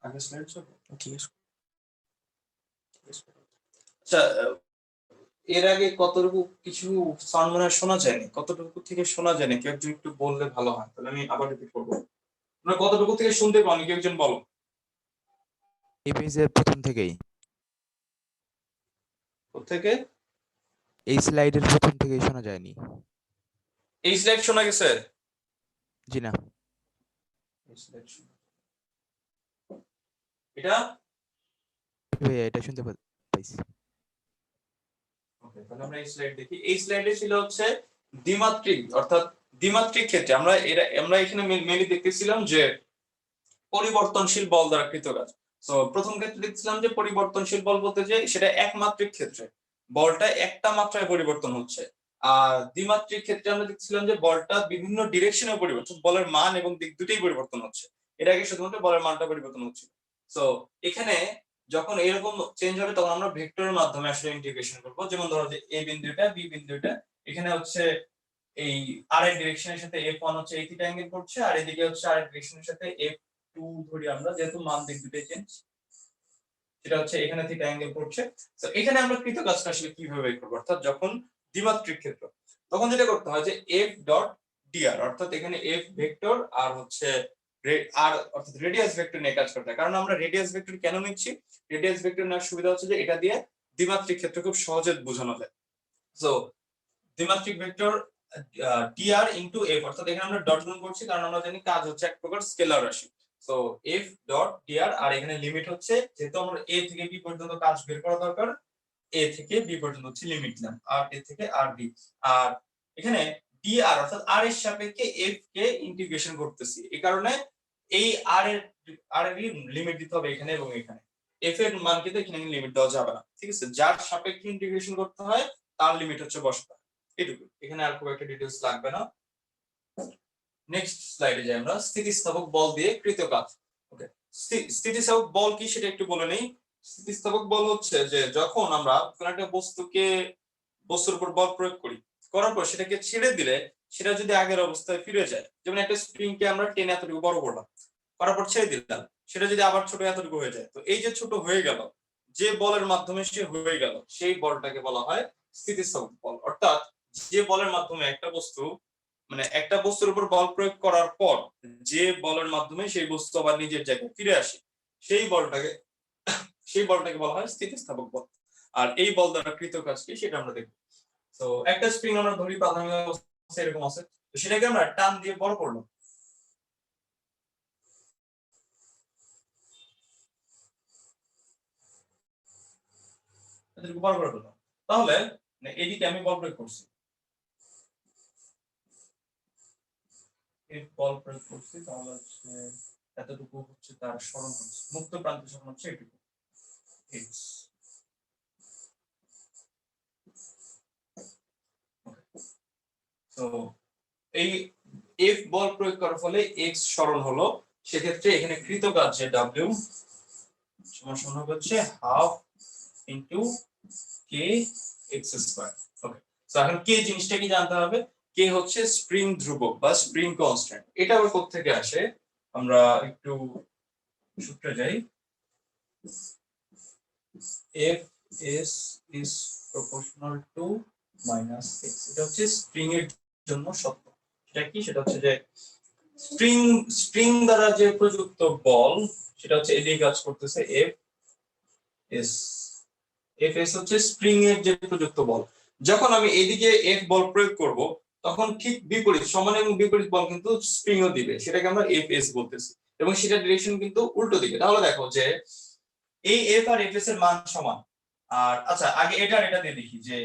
আগে স্লাইড ছিল। ঠিক আছে, আচ্ছা এর আগে কতটুকু কিছু সাউন্ড মনে হয় শোনা যায়নি, কতটুকু থেকে শোনা যায়নি কেউ একজন একটু বললে ভালো হয়, তাহলে আমি আবার রিপিট করবো। তোমরা কতটুকু থেকে শুনতে পাওনি কেউ একজন বলো। এই পেজের প্রথম থেকেই, থেকে এই স্লাইডের প্রথম থেকেই শোনা যায়নি। এই স্লাইড শোনা গেছে? জি না। এটা ভাইয়া এটা শুনতে পাইছি। ওকে, তাহলে আমরা এই স্লাইড দেখি। এই স্লাইডে ছিল হচ্ছে দ্বিমাত্রিক, অর্থাৎ দ্বিমাত্রিক ক্ষেত্রে আমরা এখানে মেনলি দেখতেছিলাম যে পরিবর্তনশীল বল দ্বারা কৃত কাজ। তো প্রথম ক্ষেত্রে দেখছিলাম যে পরিবর্তনশীল বল বলতে যে সেটা একমাত্রিক ক্ষেত্রে বলটা একটা মাত্রায় পরিবর্তন হচ্ছে, আর দ্বিমাত্রিক ক্ষেত্রে আমরা দেখছিলাম যে বলটা বিভিন্ন ডিরেকশনে পরিবর্তন, বলের মান এবং দিক দুটোই পরিবর্তন হচ্ছে। এর আগে শুধুমাত্র বলের মানটা পরিবর্তন হচ্ছে। তো এখানে যখন এরকম চেঞ্জ হবে তখন আমরা ভেক্টরের মাধ্যমে আসলে ইন্টিগ্রেশন করব। যেমন ধরো যে এ বিন্দুটা বি বিন্দুটা, এখানে হচ্ছে এই আর এর ডিরেকশনের সাথে f1 হচ্ছে এই থিটা অ্যাঙ্গেল করছে, আর এদিকে হচ্ছে আর এর ডিরেকশনের সাথে f2 ধরি আমরা, যেহেতু মান দিক দুটোই চেঞ্জ, সেটা হচ্ছে এখানে থিটা অ্যাঙ্গেল করছে। তো এখানে আমরা কৃত কাজটা আসলে কিভাবে বের করব, অর্থাৎ যখন দ্বিমাত্রিক ক্ষেত্র তখন যেটা করতে হয় যে f ডট dr, অর্থাৎ এখানে f ভেক্টর আর হচ্ছে আর অর্থাৎ রেডিয়াস ভেক্টর নিয়ে কাজ করতে হয়। কারণ আমরা রেডিয়াস ভেক্টর কেন নিচ্ছি, রেডিয়াস ভেক্টর নেওয়ার সুবিধা হচ্ছে যে এটা দিয়ে দ্বিমাত্রিক ক্ষেত্র খুব সহজে বোঝানো যায়। সো দ্বিমাত্রিক ভেক্টর dr ইনটু f, অর্থাৎ এখানে আমরা ডট গুণ করছি কারণ আমরা জানি কাজ হচ্ছে এক প্রকার স্কেলার রাশি। সো f ডট dr, আর এখানে লিমিট হচ্ছে, যেহেতু আমরা a থেকে b পর্যন্ত কাজ বের করা দরকার, a থেকে b পর্যন্ত হচ্ছে লিমিট নিলাম, আর a থেকে আর b, আর এখানে dr অর্থাৎ r এর সাপেক্ষে f কে ইন্টিগ্রেশন করতেছি, এই কারণে এই r এর লিমিট দিতে হবে এখানে এবং এখানে। f এর মান কিন্তু এখানে লিমিট দেওয়া যাবে না, ঠিক আছে, যার সাপেক্ষে ইন্টিগ্রেশন করতে হয় তার লিমিট হচ্ছে বসাতে, এটুকু, এখানে আর খুব একটা ডিটেইলস লাগবে না। নেক্সট স্লাইডে যাই আমরা, স্থিতিস্থাপক বল দিয়ে কৃত কাজ। ওকে, স্থিতিস্থাপক বল কি সেটা একটু বলে নেই। স্থিতিস্থাপক বল হচ্ছে যে যখন আমরা কোন একটা বস্তুর উপর বল প্রয়োগ করি, করার পর সেটাকে ছেড়ে দিলে সেটা যদি আগের অবস্থায় ফিরে যায়, যেমন একটা স্প্রিং কে আমরা টেনে এতটুকু বড় করলাম, করার পর ছেড়ে দিলাম, সেটা যদি আবার ছোট এতটুকু হয়ে যায়, তো এই যে ছোট হয়ে গেল, যে বলের মাধ্যমে সে হয়ে গেল, সেই বলটাকে বলা হয় স্থিতিস্থাপক বল। অর্থাৎ যে বলের মাধ্যমে একটা বস্তু, মানে একটা বস্তুর উপর বল প্রয়োগ করার পর যে বলের মাধ্যমে সেই বস্তু আবার নিজের জায়গায় ফিরে আসে, সেই বলটাকে বলা হয় স্থিতিস্থাপক বল। আর এই বল দ্বারা কৃত কাজ কি সেটা আমরা দেখব। তো একটা স্প্রিং আমরা ধরি প্রাথমিক অবস্থায় এরকম আছে, তো সেটাকে আমরা টান দিয়ে বড় করলাম, বড় করে ফেললাম, তাহলে এদিকে আমি বল প্রয়োগ করছি, বল প্রয়োগ করছি, তাহলে হচ্ছে এতটুকু হচ্ছে তার সরণ হচ্ছে, মুক্ত প্রান্তের সরণ হচ্ছে এটুকু x। তো এই f বল প্রয়োগ করার ফলে x সরণ হলো, সেক্ষেত্রে এখানে কৃত কাজ যে w সমান হবে হচ্ছে half into k x square. Okay, তো এখন k জিনিসটা কি জানতে হবে, কে হচ্ছে স্প্রিং ধ্রুবক বা স্প্রিং কনস্ট্যান্ট। এটা আবার কোত্থেকে আসে আমরা একটু সূত্রে যাই। F s is proportional to minus 6, এটা হচ্ছে স্প্রিং এর জন্য সত্য। সেটা কি? সেটা হচ্ছে যে স্প্রিং দ্বারা যে প্রযুক্ত বল সেটা হচ্ছে এদিকে কাজ করতেছে F s হচ্ছে স্প্রিং এর যে প্রযুক্ত বল। যখন আমি এদিকে F বল প্রয়োগ করব তখন ঠিক বিপরীত সমান এবং বিপরীত বল কিন্তু স্প্রিং ও দিবে, সেটাকে আমরা F s বলতেছি, এবং সেটা ডিরেকশন কিন্তু উল্টো দিকে। তাহলে দেখো যে এই F আর F s এর মান সমান। আর আচ্ছা আগে এটা আর এটা দিয়ে দেখি যে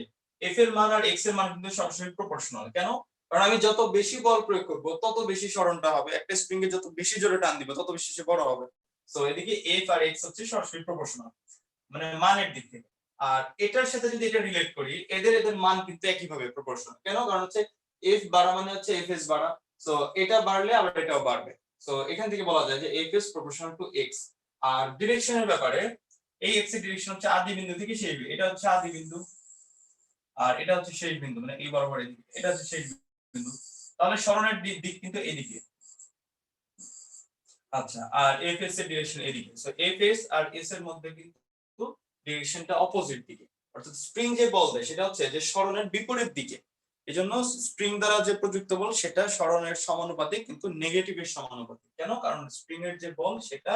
F এর মান আর X এর মান কিন্তু সরাসরি প্রপোর্শনাল। কেন? কারণ আমি যত বেশি বল প্রয়োগ করব তত বেশি সরণটা হবে, একটা স্প্রিং এ যত বেশি জোরে টান দিব তত বেশি সে বড় হবে। সো এদিকে F আর X হচ্ছে সরাসরি প্রপোর্শনাল মানে মানের দিক থেকে। আর এটার সাথে যদি এটা রিলেট করি, এদের মান কিন্তু একইভাবে প্রপোর্শনাল। কেন? কারণ হচ্ছে F বাড়া মানে হচ্ছে F s বাড়া। সো এটা বাড়লে আবার এটাও বাড়বে। সো এখান থেকে বলা যায় যে F s proportional to X। আর ডিরেকশনের ব্যাপারে এই X এর ডিরেকশন হচ্ছে আদি বিন্দু থেকে শেষ বিন্দু, এটা হচ্ছে আদি বিন্দু আর এটা হচ্ছে শেষ বিন্দু, মানে এই বরাবর এদিকে এটা হচ্ছে শেষ বিন্দু। তাহলে সরণের দিক কিন্তু এদিকে। আচ্ছা, আর F s এর ডিরেকশন এদিকে। সো F s আর S এর মধ্যে কিন্তু ডিরেকশনটা অপোজিট দিকে, অর্থাৎ স্প্রিং যে বল দেয় সেটা হচ্ছে যে সরণের বিপরীত দিকে। এজন্য স্প্রিং দ্বারা যে প্রযুক্ত বল সেটা সরণের সমানুপাতিক কিন্তু নেগেটিভের সমানুপাতিক। কেন? কারণ স্প্রিং এর যে বল সেটা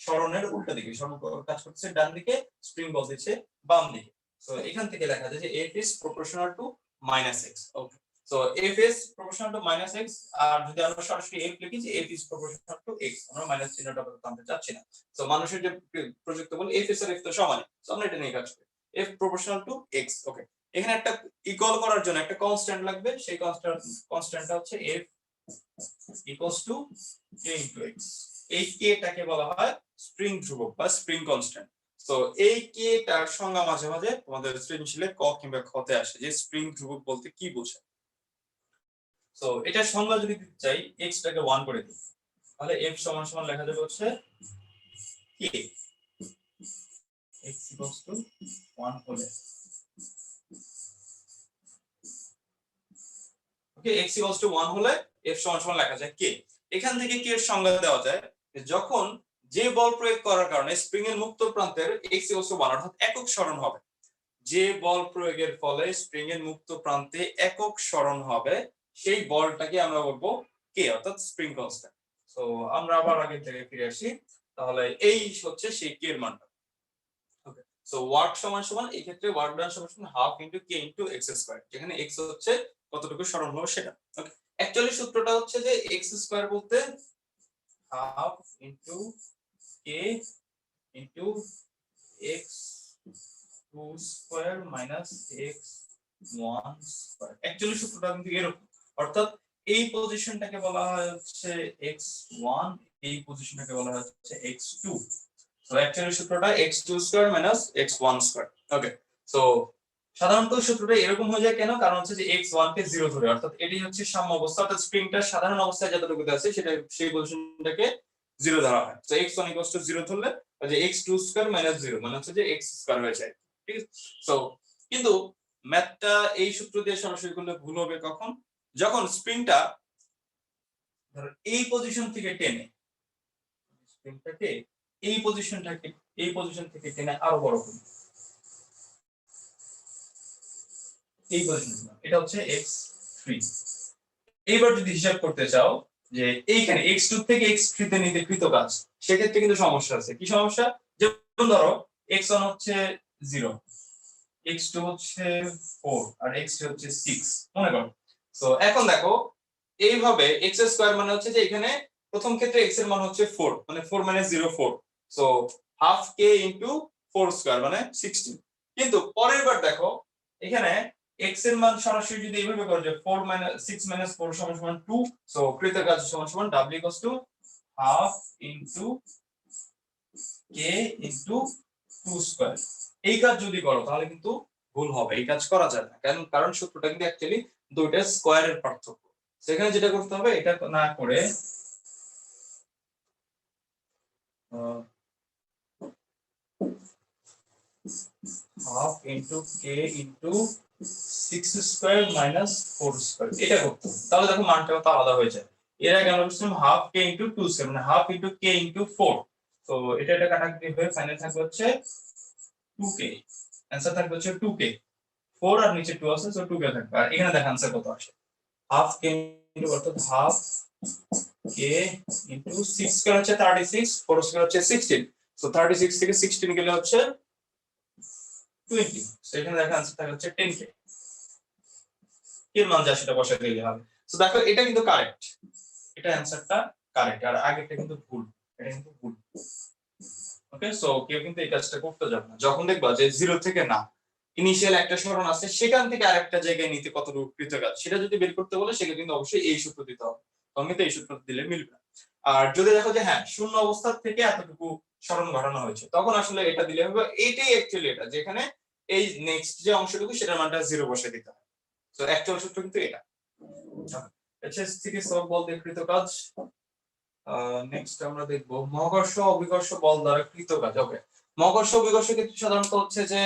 সরণের উল্টো দিকে, সরণ কাজ করছে ডান দিকে, স্প্রিং বল দিচ্ছে বাম দিকে। সো এখান থেকে লেখা যায় যে F is proportional to -x। Okay, so F is proportional to -x। আর যদি আমরা সরাসরি F লিখি যে F is proportional to x, আমরা মাইনাস চিহ্নটা আনতে চাচ্ছি না। সো মানুষের যে প্রযুক্ত বল F s আর F তো সমান, সো আমরা এটা নিয়ে কাজ করি। F proportional to x। ওকে, এখানে একটা ইকুয়াল করার জন্য একটা কনস্ট্যান্ট লাগবে, সেই কনস্ট্যান্টটা হচ্ছে F equals to k into x। এই k টাকে বলা হয় স্প্রিং ধ্রুবক বা স্প্রিং কনস্ট্যান্ট। তো এই কে টার সংজ্ঞা মাঝে মাঝে তোমাদের সৃজনশীলে ক কিংবা খ তে আসে যে স্প্রিং ধ্রুবক বলতে কি বোঝায়। তো এটার সংজ্ঞা যদি দিতে চাই, x টাকে 1 করে দিই, তাহলে f সমান সমান লেখা যাবে হচ্ছে k, x equals to 1 হলে ওকে, x equals to 1 হলে f সমান সমান লেখা যায় k। এখান থেকে k এর সংজ্ঞা দেওয়া যায় যে যখন যে বল প্রয়োগ করার কারণে স্প্রিং এর মুক্ত প্রান্তের x equals to 1 অর্থাৎ একক সরণ হবে, যে বল প্রয়োগের ফলে স্প্রিং এর মুক্ত প্রান্তে একক সরণ হবে সেই বলটাকে আমরা বলবো কে, অর্থাৎ স্প্রিং কনস্ট্যান্ট। সো আমরা আবার আগে থেকে ফিরে আসি, তাহলে এই হচ্ছে সেই কে এর মানটা। ওকে, সো ওয়ার্ক সমান সমান এই ক্ষেত্রে ওয়ার্ক ডান সমান সমান half into k into x square, যেখানে এক্স হচ্ছে কতটুকু সরণ হলো সেটা। ওকে, অ্যাকচুয়ালি সূত্রটা হচ্ছে যে এক্স স্কয়ার বলতে half into k into x 2 square minus x 1 square. Actually সূত্রটা কিন্তু এরকম, অর্থাৎ এই পজিশনটাকে বলা হয় হচ্ছে x1, এই পজিশনটাকে বলা হয় হচ্ছে x2। সো অ্যাকচুয়ালি সূত্রটা x2 square minus x1 square. Okay, so সাধারণত সূত্রটা এরকম হয়ে যায় কেন? কারণ হচ্ছে যে x1 কে 0 ধরে, অর্থাৎ এটি হচ্ছে সাম্য অবস্থা, অর্থাৎ স্প্রিংটা সাধারণ অবস্থায় যতটুকু আছে সেটা সেই পজিশনটাকে 0 ধরা হয়। সো x1 0 ধরলে যে x2 স্কয়ার মাইনাস 0 মানে হচ্ছে যে x স্কয়ার হয়ে যায়। ঠিক আছে, সো কিন্তু ম্যাথটা এই সূত্র দিয়ে সরাসরি করলে ভুল হবে কখন? যখন স্প্রিংটা ধরো এই পজিশন থেকে টেনে, স্প্রিংটাকে এই পজিশন থেকে টেনে আরো বড় করি, এই পজিশন, এটা হচ্ছে x3। এইবার যদি হিসাব করতে চাও যে এইখানে x2 থেকে x3 তে নিতে কৃত কাজ, সেক্ষেত্রে কিন্তু সমস্যা আছে। কি সমস্যা? যেমন ধরো x1 হচ্ছে 0, x2 হচ্ছে 4 আর x3 হচ্ছে 6 মনে করো। সো এখন দেখো এইভাবে x স্কয়ার মানে হচ্ছে যে এখানে প্রথম ক্ষেত্রে x এর মান হচ্ছে 4, মানে 4 0 4। So half k into 4 square মানে 16। কিন্তু পরের বার দেখো এখানে x এর মান সরাসরি যদি এইভাবে করো যে 4 6 4 সমান সমান 2। সো কৃতের কাজ সমান সমান w equals to half into k into 2 square. এই কাজ যদি করো তাহলে কিন্তু ভুল হবে, এই কাজ করা যায় না। কারণ সূত্রটা কিন্তু অ্যাকচুয়ালি দুইটা স্কয়ারের পার্থক্য। সেখানে যেটা করতে হবে এটা না করে half into k into 6 square minus 4 square এটা করতে হবে। তাহলে দেখো মানটা তো আলাদা হয়ে যায়। এর আগে আমরা বলছিলাম হাফ কে ইনটু 2 স্কয়ার মানে হাফ ইনটু কে ইনটু 4। তো এটা কাটাকাটি হয়ে ফাইনাল থাকবে হচ্ছে 2k। आंसर থাকবে হচ্ছে 2k। 4 আর নিচে 2 আছে সো 2k থাকবে। আর এখানে দেখো आंसर কত আসে। হাফ কে ইনটু অর্থাৎ হাফ কে ইনটু 6 স্কয়ার হচ্ছে 36, 4 স্কয়ার হচ্ছে 16। সো 36 থেকে 16 গেলে হচ্ছে 20। সো এখানে দেখো आंसर থাকবে হচ্ছে 10k। এর মান যা সেটা বসাতে দিলে হবে। সো দেখো এটা কিন্তু কারেক্ট, এটা অ্যানসারটা কারেক্ট, আর আগেরটা কিন্তু ভুল, এটা কিন্তু ভুল। ওকে, সো কেউ কিন্তু এই কাজটা করতে যাবে না। যখন দেখবা যে 0 থেকে না ইনিশিয়াল একটা সরণ আছে সেখান থেকে আরেকটা জায়গায় নিতে কতটুকু কৃতকাজ সেটা যদি বের করতে বলে সেটা কিন্তু অবশ্যই এই সূত্র দিতে হবে। তখন কিন্তু এই সূত্র দিলে মিলবে না। আর যদি দেখো যে হ্যাঁ শূন্য অবস্থা থেকে এতটুকু সরণ ঘটানো হয়েছে তখন আসলে এটা দিলে হবে। এইটাই অ্যাকচুয়ালি এটা যেখানে এই নেক্সট যে অংশটুকু সেটার মানটা 0 বসে দিতে হবে। তো অ্যাকচুয়াল সূত্র কিন্তু এটা। আচ্ছা, স্থিতি সব বল দিয়ে কৃত কাজ। নেক্সট আমরা দেখব মহাকর্ষ অভিকর্ষ বল দ্বারা কৃত কাজ। ওকে, মহাকর্ষ অভিকর্ষ ক্ষেত্রে সাধারণত হচ্ছে যে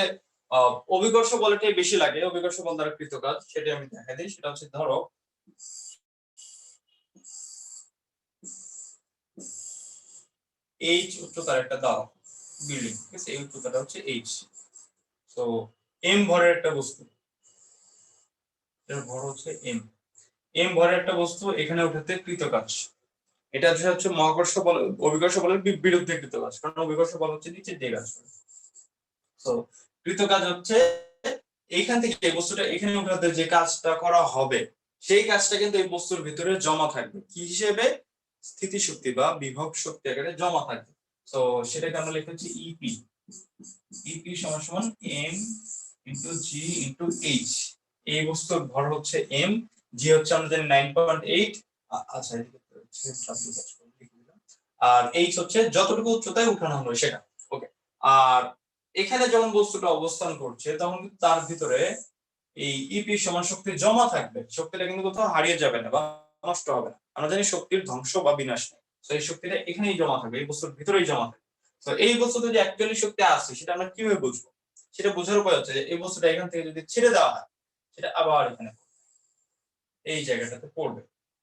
অভিকর্ষ বলটাই বেশি লাগে। অভিকর্ষ বল দ্বারা কৃত কাজ সেটা আমি দেখাই দিই। সেটা হচ্ছে ধরো h উচ্চতার একটা দাও বিল্ডিং, ঠিক আছে, এই উচ্চতাটা হচ্ছে h। সো m ভরের একটা বস্তু, এর ভর হচ্ছে m। m ভরের একটা বস্তু এখানে উঠাতে কৃত কাজ। এটা হচ্ছে মহাকর্ষ বল অভিকর্ষ বলের বিরুদ্ধে কৃত কাজ, কারণ অভিকর্ষ বল হচ্ছে নিচে দিয়ে কাজ করে। সো কৃত কাজ হচ্ছে এইখান থেকে এই বস্তুটা এখানে উঠাতে যে কাজটা করা হবে সেই কাজটা কিন্তু এই বস্তুর ভিতরে জমা থাকবে কি হিসেবে, স্থিতি শক্তি বা বিভব শক্তি আকারে জমা থাকবে। সো সেটাকে আমরা লিখেছি ইপি। ইপি সমান সমান এম ইনটু জি ইনটু এইচ। এই বস্তুর ভর হচ্ছে এম, জি হচ্ছে আমরা জানি 9.8। আচ্ছা, আর এইচ হচ্ছে যতটুকু উচ্চতায় উঠানো হলো সেটা। ওকে, আর এখানে যখন বস্তুটা অবস্থান করছে তখন কিন্তু তার ভিতরে এই ইপি সমান শক্তি জমা থাকবে। শক্তিটা কিন্তু কোথাও হারিয়ে যাবে না বা নষ্ট হবে না। আমরা জানি শক্তির ধ্বংস বা বিনাশ নেই। তো এই শক্তিটা এখানেই জমা থাকবে, এই বস্তুর ভিতরেই জমা থাকবে। তো এই বস্তুতে যে অ্যাকচুয়ালি শক্তি আছে সেটা আমরা কিভাবে বুঝবো? সেটা বোঝার উপায় হচ্ছে যে এই বস্তুটা এখান থেকে যদি ছেড়ে দেওয়া হয় সেটা আবার এখানে এই জায়গাটাতে পড়বে।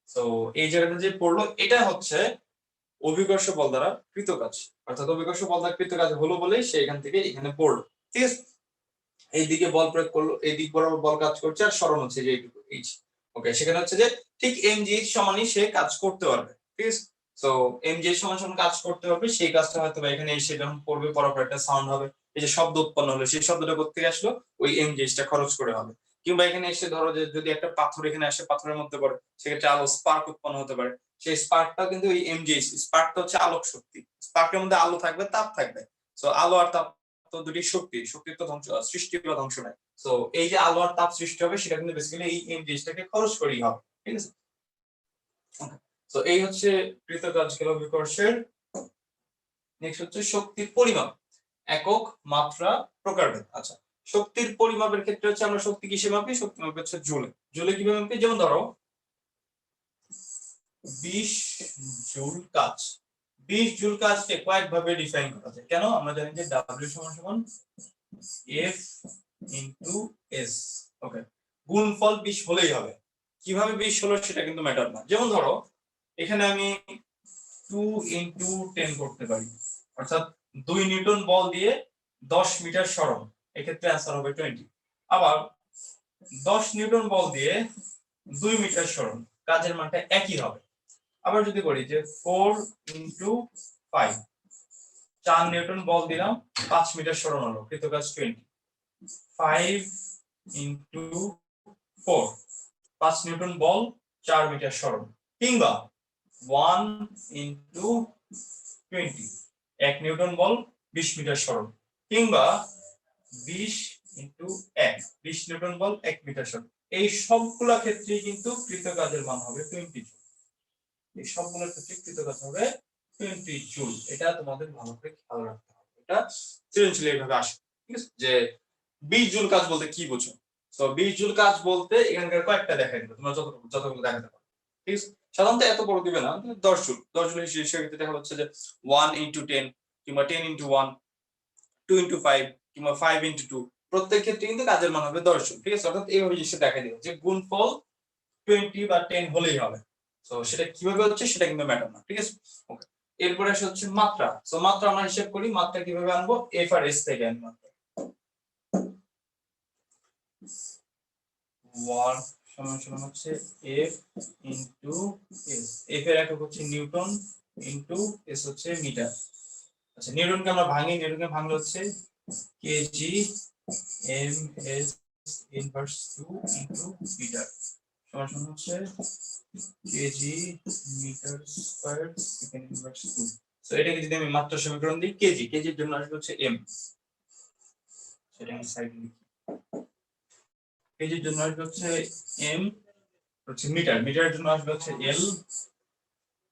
তো এই জায়গাটা যে পড়লো এটা হচ্ছে অভিকর্ষ বল দ্বারা কৃত কাজ, অর্থাৎ অভিকর্ষ বল দ্বারা কৃত কাজ হলো বলেই সে এখান থেকে এখানে পড়লো। ঠিক আছে, এইদিকে বল প্রয়োগ করলো, এই দিক বরাবর বল কাজ করছে আর সরণ হচ্ছে যে এইটুকু এইচ। ওকে, সেখানে হচ্ছে যে ঠিক mg সমানই সে কাজ করতে পারবে। ঠিক আছে, সো mg সমান সমান কাজ করতে পারবে, সেই কাজটা হয়তো এখানে এসে যখন পড়বে পরপর একটা সাউন্ড হবে, এই যে শব্দ উৎপন্ন হলো সেই শব্দটা কোথা থেকে আসলো, ওই mg টা খরচ করে হবে। কিংবা এখানে এসে ধরো যে যদি একটা পাথর এখানে আসে পাথরের মধ্যে পড়ে সেক্ষেত্রে আলো স্পার্ক উৎপন্ন হতে পারে, সেই স্পার্কটাও কিন্তু ওই mg। স্পার্কটা হচ্ছে আলোক শক্তি, স্পার্কের মধ্যে আলো থাকবে তাপ থাকবে। সো আলো আর তাপ তো দুটি শক্তি, শক্তির তো ধ্বংস সৃষ্টি বা ধ্বংস নাই। সো এই যে আলো আর তাপ সৃষ্টি হবে সেটা কিন্তু বেসিক্যালি এই এনজিএসটাকে খরচ করেই হবে। ঠিক আছে, সো এই হচ্ছে কৃত কাজ গেল বিকর্ষের। নেক্সট হচ্ছে শক্তির পরিমাপ, একক, মাত্রা, প্রকারভেদ। আচ্ছা, শক্তির পরিমাপের ক্ষেত্রে হচ্ছে আমরা শক্তি কিসে মাপি? শক্তি মাপি হচ্ছে জুলে। জুলে কিভাবে মাপি? যেমন ধরো 20 জুল কাজ। 20 জুল কাজকে কয়েকভাবে ডিফাইন করা যায়। কেন? আমরা জানি যে W সমান সমান F ইনটু S। ওকে, গুণফল 20 হলেই হবে। কিভাবে 20 হলো সেটা কিন্তু ম্যাটার না। যেমন ধরো এখানে আমি 2 ইনটু 10 করতে পারি, অর্থাৎ 2 নিউটন বল দিয়ে 10 মিটার সরণ, এক্ষেত্রে आंसर হবে 20। আবার 10 নিউটন বল দিয়ে 2 মিটার সরণ, কাজের মানটা একই হবে। আবার যদি করি যে 4 ইনটু 5, 4 নিউটন বল দিলাম 5 মিটার সরণ হলো, কৃত কাজ 20। 5 ইনটু 4, 5 নিউটন বল 4 মিটার সরণ। কিংবা 1 ইনটু 20, 1 নিউটন বল 20 মিটার সরণ। কিংবা 20 ইনটু 1, 20 নিউটন বল 1 মিটার সরণ। এই সবগুলা ক্ষেত্রে কিন্তু কৃত কাজের মান হবে 20 জুল। এই সবগুলোর ক্ষেত্রে কৃত কাজ হবে 20 জুল। এটা তোমাদের ভালো করে খেয়াল রাখতে হবে, এটা সৃজনশীল এইভাবে আসে। ঠিক আছে, যে 20 জুল কাজ বলতে কি বোঝো? তো 20 জুল কাজ বলতে এখানকার কয়েকটা দেখাই দিবে, তোমরা যতগুলো দেখাতে পারো। ঠিক আছে, সাধারণত এত বড় দিবে না, 10 জুল। 10 জুল হিসেবে দেখা যাচ্ছে যে 1 ইনটু 10 কিংবা 10 ইনটু 1, 2 ইনটু 5 কিংবা 5 ইনটু 2, প্রত্যেক ক্ষেত্রে কিন্তু কাজের মান হবে 10 জন, ঠিক আছে? অর্থাৎ এইভাবে জিনিসটা দেখা দিল যে গুণফল 20 বা 10 হলেই হবে। তো সেটা কিভাবে হচ্ছে সেটা কিন্তু ম্যাটার না, ঠিক আছে? ওকে, এরপরে আসে হচ্ছে মাত্রা। সো মাত্রা আমরা হিসাব করি, মাত্রা কিভাবে আনবো? এফ আর এস থেকে আনবো। 1 সমান সমান হচ্ছে এফ ইনটু এস। এফ এর একক হচ্ছে নিউটন ইনটু এস হচ্ছে মিটার। আচ্ছা, নিউটনকে আমরা ভাঙি, নিউটনকে ভাঙলে হচ্ছে kg m s inverse 2 into metre সমান সমান হচ্ছে kg metre square second inverse 2। So এটাকে যদি আমি মাত্রা সমীকরণ দিই, কেজি, কেজির জন্য আসবে হচ্ছে এম, সেটা আমি সাইডে লিখি। কেজির জন্য আসবে হচ্ছে এম হচ্ছে মিটার, মিটারের জন্য আসবে হচ্ছে এল,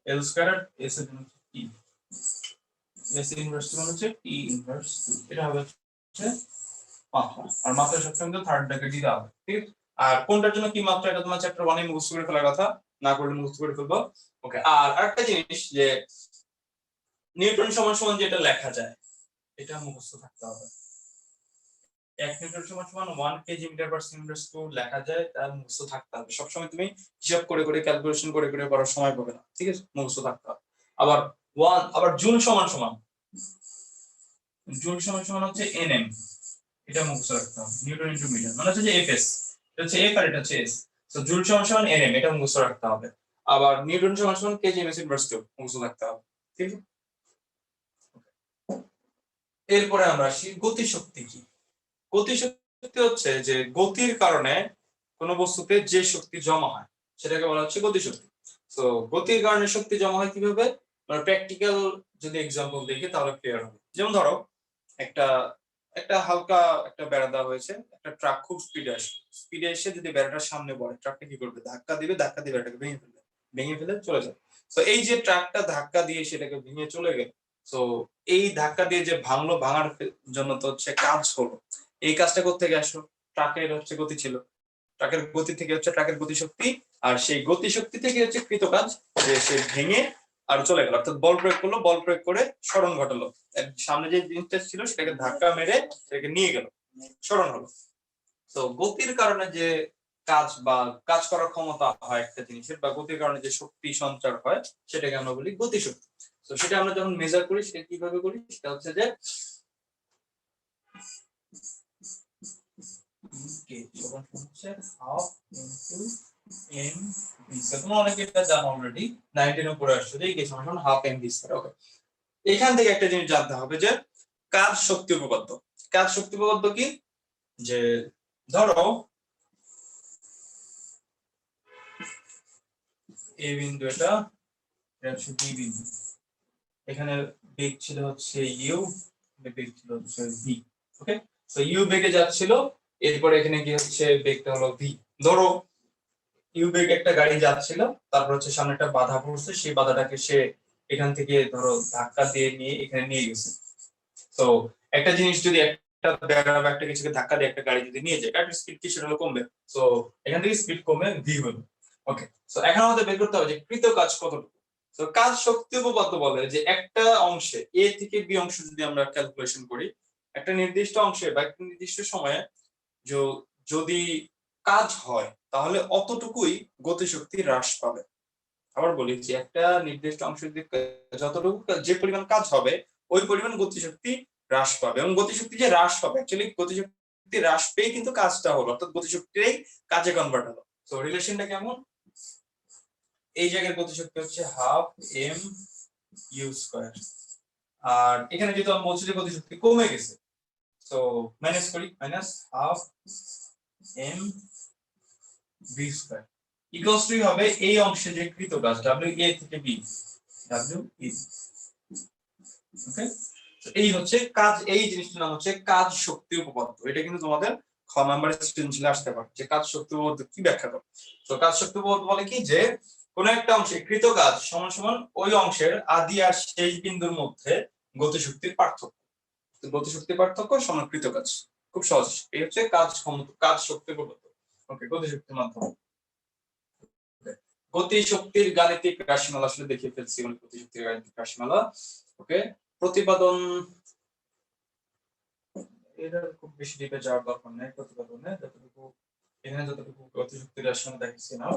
এল স্কয়ার, এস এর জন্য হচ্ছে টি, এস ইনভার্স মানে হচ্ছে টি ইনভার্স 2। এটা হবে হচ্ছে মাত্রা, আর মাত্রা সবসময় থার্ড ব্র্যাকেট দিতে হবে, ঠিক আছে? আর কোনটার জন্য কি মাত্রা এটা তোমার চ্যাপ্টার 1 এ মুখস্থ করে ফেলার কথা, না করলে মুখস্থ করে ফেলবো। ওকে, আর আরেকটা জিনিস যে নিউটন সমান সমান যেটা লেখা যায় এটা মুখস্থ থাকতে হবে। 1 নিউটন সমান সমান 1 kg metre per second inverse 2 লেখা যায়, তার মুখস্থ থাকতে হবে। সব সময় তুমি হিসাব করে করে ক্যালকুলেশন করে করে করার সময় পাবে না, ঠিক আছে? মুখস্থ থাকতে হবে। আবার জুল সমান সমান, জুল সমান সমান হচ্ছে এনএম, এটা মুখস্থ রাখতে হবে। নিউটন ইনটু মিটার মানে হচ্ছে যে এফএস, এটা হচ্ছে এফ আর এটা হচ্ছে এস। সো জুল সমান সমান এনএম, এটা মুখস্থ রাখতে হবে। আবার নিউটন সমান সমান কেজি এমএস ইনভার্স 2 মুখস্থ রাখতে হবে, ঠিক আছে? এরপরে আমরা আসি গতিশক্তি কি। গতিশক্তি হচ্ছে যে গতির কারণে কোনো বস্তুতে যে শক্তি জমা হয় সেটাকে বলা হচ্ছে গতিশক্তি। তো গতির কারণে শক্তি জমা হয় কিভাবে, মানে প্র্যাকটিক্যাল যদি এক্সাম্পল দেখি তাহলে ক্লিয়ার হবে। যেমন ধরো একটা একটা হালকা একটা বেড়া দেওয়া হয়েছে, একটা ট্রাক খুব স্পিডে এসে যদি বেড়াটার সামনে পড়ে, ট্রাকটা কি করবে? ধাক্কা দিবে, ধাক্কা দিয়ে বেড়াটাকে ভেঙে ফেলে চলে যায়। তো এই যে ট্রাকটা ধাক্কা দিয়ে সেটাকে ভেঙে চলে গেল, তো এই ধাক্কা দিয়ে যে ভাঙলো, ভাঙার জন্য তো হচ্ছে কাজ হলো। এই কাজটা কোত্থেকে আসলো? ট্রাকের হচ্ছে গতি ছিল, ট্রাকের গতি থেকে হচ্ছে ট্রাকের গতিশক্তি, আর সেই গতিশক্তি থেকে হচ্ছে কৃত কাজ যে সে ভেঙে আর চলে গেল, অর্থাৎ বল প্রয়োগ করলো, বল প্রয়োগ করে সরণ ঘটালো, সামনে যে জিনিসটা ছিল সেটাকে ধাক্কা মেরে সেটাকে নিয়ে গেল, সরণ হলো। তো গতির কারণে যে কাজ বা কাজ করার ক্ষমতা হয় একটা জিনিসের, বা গতির কারণে যে শক্তি সঞ্চার হয় সেটাকে আমরা বলি গতিশক্তি। তো সেটা আমরা যখন মেজার করি সেটা কিভাবে করি, সেটা হচ্ছে যে অনেকে এটা জানো অলরেডি, 19 উপরে আসছে যে কে সমান সমান হাফ এম ভি স্কয়ার। ওকে, এখান থেকে একটা জিনিস জানতে হবে যে কাজ শক্তি উপপাদ্য। কাজ শক্তি উপপাদ্য কি, যে ধরো এ বিন্দু, এটা হচ্ছে বি বিন্দু, এখানে বেগ ছিল হচ্ছে ইউ, বেগ ছিল হচ্ছে ভি। ওকে, তো ইউ বেগে যাচ্ছিল, এরপরে এখানে কি হচ্ছে বেগটা হলো ভি। ধরো ইউ বেগে একটা গাড়ি যাচ্ছিল, তারপর হচ্ছে সামনে একটা বাধা পড়ছে, সেই বাধাটাকে সে এখান থেকে ধরো ধাক্কা দিয়ে নিয়ে এখানে নিয়ে গেছে। তো একটা জিনিস যদি একটা বেড়া বা একটা কিছুকে ধাক্কা দিয়ে একটা গাড়ি যদি নিয়ে যায়, গাড়ির স্পিড কি সেটা হলো কমবে, তো এখান থেকে স্পিড কমে ভি হলো। ওকে, তো এখন আমাদের বের করতে হবে যে কৃত কাজ কতটুকু। তো কাজ শক্তি উপপাদ্য বলে যে একটা অংশে এ থেকে বি অংশ যদি আমরা ক্যালকুলেশন করি, একটা নির্দিষ্ট অংশে বা একটা নির্দিষ্ট সময়ে যদি কাজ হয় তাহলে অতটুকুই গতিশক্তি হ্রাস পাবে। আবার বলি যে একটা নির্দিষ্ট অংশ যদি যতটুকু যে পরিমাণ কাজ হবে ওই পরিমাণ গতিশক্তি হ্রাস পাবে, এবং গতিশক্তি যে হ্রাস পাবে অ্যাকচুয়ালি গতিশক্তি হ্রাস পেয়ে কিন্তু কাজটা হলো, অর্থাৎ গতিশক্তিই কাজে কনভার্ট হলো। তো রিলেশনটা কেমন, এই জায়গার গতিশক্তি হচ্ছে হাফ এম ইউ স্কয়ার, আর এখানে যেহেতু আমি বলছি যে গতিশক্তি কমে গেছে, তো মাইনাস করি, minus half m v square equals to হবে এই অংশে যে কৃত কাজ ডব্লিউ এ থেকে বি, ডব্লিউ ই। ওকে, তো এই হচ্ছে কাজ, এই জিনিসটার নাম হচ্ছে কাজ শক্তি উপপাদ্য। এটা কিন্তু তোমাদের খ নাম্বার সৃজনশীলে আসতে পারে যে কাজ শক্তি উপপাদ্য কি ব্যাখ্যা করে। তো কাজ শক্তি উপপাদ্য বলে কি, যে কোন একটা অংশে কৃত কাজ সমান সমান ওই অংশের আদি আর শেষ বিন্দুর মধ্যে গতিশক্তির পার্থক্য। তো গতিশক্তির পার্থক্য সমান কৃত কাজ, খুব সহজ। এই হচ্ছে কাজ শক্তি উপপাদ্য। ওকে, গতিশক্তির মাধ্যমে গতিশক্তির গাণিতিক রাশিমালা আসলে দেখিয়ে ফেলছি, গতিশক্তির গাণিতিক রাশিমালা। ওকে, প্রতিপাদন এটা খুব বেশি ডিপে যাওয়ার দরকার নেই, করতে পারবো না যতটুকু এখানে যতটুকু গতিশক্তির রাশিমালা দেখাচ্ছি নাও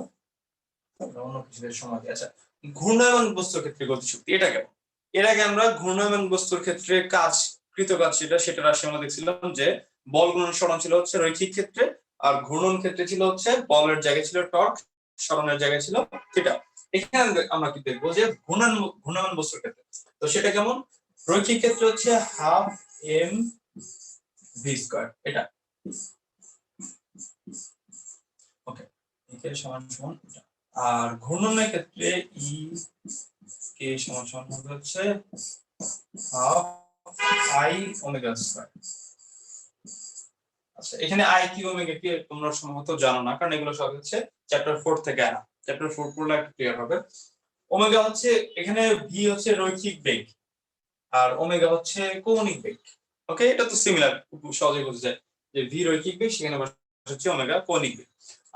অন্য কিছুদের সময় দিয়ে। আচ্ছা, ঘূর্ণায়মান বস্তুর ক্ষেত্রে গতিশক্তি এটা কেমন? এর আগে আমরা ঘূর্ণায়মান বস্তুর ক্ষেত্রে কৃত কাজ সেটা রাশিমালা দেখছিলাম যে বল গুণন সরণ ছিল হচ্ছে রৈখিক ক্ষেত্রে, আর ঘূর্ণন ক্ষেত্রে ছিল হচ্ছে বলের জায়গায় ছিল টর্ক, সরণের জায়গায় ছিল থিটা। এখানে আমরা কি দেখবো যে ঘূর্ণায়মান বস্তুর ক্ষেত্রে, তো সেটা কেমন? রৈখিক ক্ষেত্রে হচ্ছে হাফ এম ভি স্কয়ার, এটা ওকে, একে সমান সমান এটা। আর ঘূর্ণনের ক্ষেত্রে ই কে সমান সমান হবে হচ্ছে হাফ আই ওমেগা স্কয়ার। আচ্ছা, এখানে আই কি ওমেগা কি তোমরা সম্ভবত জানো না, কারণ এগুলো সব হচ্ছে চ্যাপ্টার 4 থেকে আনা। চ্যাপ্টার 4 পড়লে একটু ক্লিয়ার হবে। ওমেগা হচ্ছে এখানে ভি হচ্ছে রৈখিক বেগ, আর ওমেগা হচ্ছে কৌণিক বেগ। ওকে, এটা তো সিমিলার, খুব সহজেই বোঝা যায় যে ভি রৈখিক বেগ, সেখানে হচ্ছে ওমেগা কৌণিক বেগ।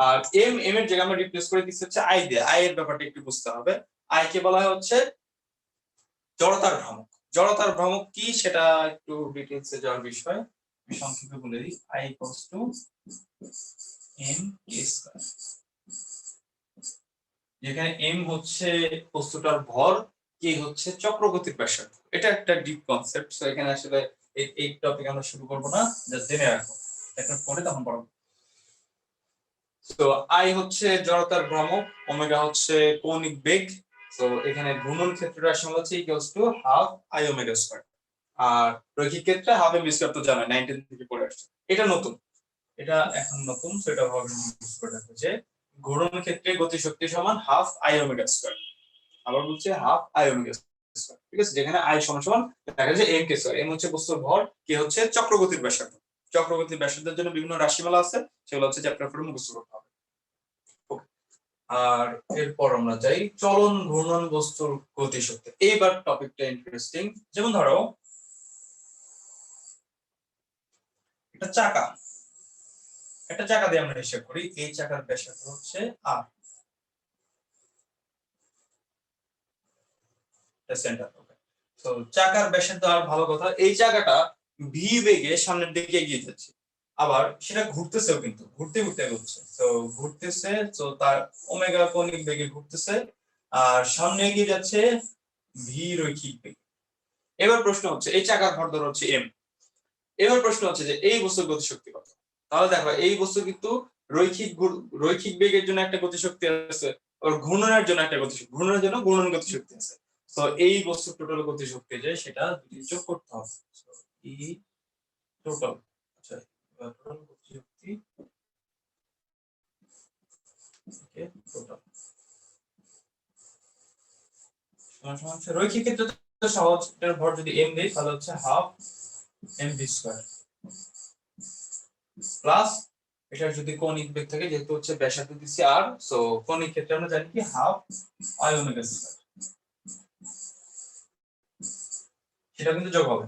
আর এম এর জায়গায় আমরা রিপ্লেস করে দিচ্ছি হচ্ছে আই দিয়ে। আই এর ব্যাপারটা একটু বুঝতে হবে। আই কে বলা হয় হচ্ছে জড়তার ভ্রামক। জড়তার ভ্রামক কি সেটা একটু ডিটেইলসে যাওয়ার বিষয়, আমি সংক্ষেপে বলে দিই। I equals to m k square, যেখানে এম হচ্ছে বস্তুটার ভর, কে হচ্ছে চক্রগতির ব্যাসার্ধ। এটা একটা ডিপ কনসেপ্ট, সো এখানে আসলে এই টপিক আমরা শুরু করব না, জাস্ট জেনে রাখো, এখন পরে তখন পড়াবো। তো আই হচ্ছে জড়তার ভ্রামক, ওমেগা হচ্ছে কৌণিক বেগ। তো এখানে ঘূর্ণন ক্ষেত্রে রাশিমালা হচ্ছে equals to half I omega square, আর রৈখিক ক্ষেত্রে হাফ এম স্কয়ার তো জানো 19 থেকে পড়ে আসছে। এটা নতুন, এটা এখন নতুন, সেটা ভাবে ইউজ করে রাখো যে ঘূর্ণন ক্ষেত্রে গতিশক্তি সমান হাফ আই ওমেগা স্কয়ার। আবার বলছে হাফ আই ওমেগা স্কয়ার, ঠিক আছে? যেখানে আই সমান সমান দেখা যায় এম কে স্কয়ার। এম হচ্ছে বস্তুর ভর, কে হচ্ছে চক্রগতির ব্যাসার্ধ। চক্রগতির ব্যাসার্ধের জন্য বিভিন্ন রাশিমালা আছে, সেগুলো হচ্ছে চ্যাপ্টার 4 মুখস্থ করতে হবে। আর এরপর আমরা যাই চলন ঘূর্ণন বস্তুর গতিশক্তি। এইবার টপিকটা ইন্টারেস্টিং। যেমন ধরো একটা চাকা দিয়ে আমরা হিসাব করি, এই চাকার ব্যাসার্ধ হচ্ছে আর, এটা সেন্টার। ওকে, তো চাকার ব্যাসার্ধ আর, ভালো কথা। এই চাকাটা ভি বেগে সামনের দিকে এগিয়ে যাচ্ছে, আবার সেটা ঘুরতেছেও, কিন্তু ঘুরতে ঘুরতে এগোচ্ছে। তো ঘুরতেছে, তো তার ওমেগা কৌণিক বেগে ঘুরতেছে, আর সামনে এগিয়ে যাচ্ছে ভি রৈখিক বেগে। এবার প্রশ্ন হচ্ছে এই চাকার ভর ধর হচ্ছে এম। এবার প্রশ্ন হচ্ছে যে এই বস্তুর গতিশক্তি কত? তাহলে দেখো এই বস্তু কিন্তু রৈখিক বেগের জন্য একটা গতিশক্তি আছে, আর ঘূর্ণনের জন্য একটা গতিশক্তি, ঘূর্ণনের জন্য ঘূর্ণন গতিশক্তি আছে। তো এই বস্তুর টোটাল গতিশক্তি যে সেটা দুটি যোগ করতে হবে। ই টোটাল, আচ্ছা টোটাল গতিশক্তি ওকে টোটাল সমান সমান হচ্ছে রৈখিক ক্ষেত্রে তো সহজ, এটার ভর যদি m দেই তাহলে হচ্ছে half m v square, plus এটা যদি কৌণিক বেগ থাকে, যেহেতু হচ্ছে ব্যাসার্ধ দিছি আর, সো কৌণিক ক্ষেত্রে আমরা জানি কি হাফ আই ওমেগা স্কয়ার, সেটা কিন্তু যোগ হবে।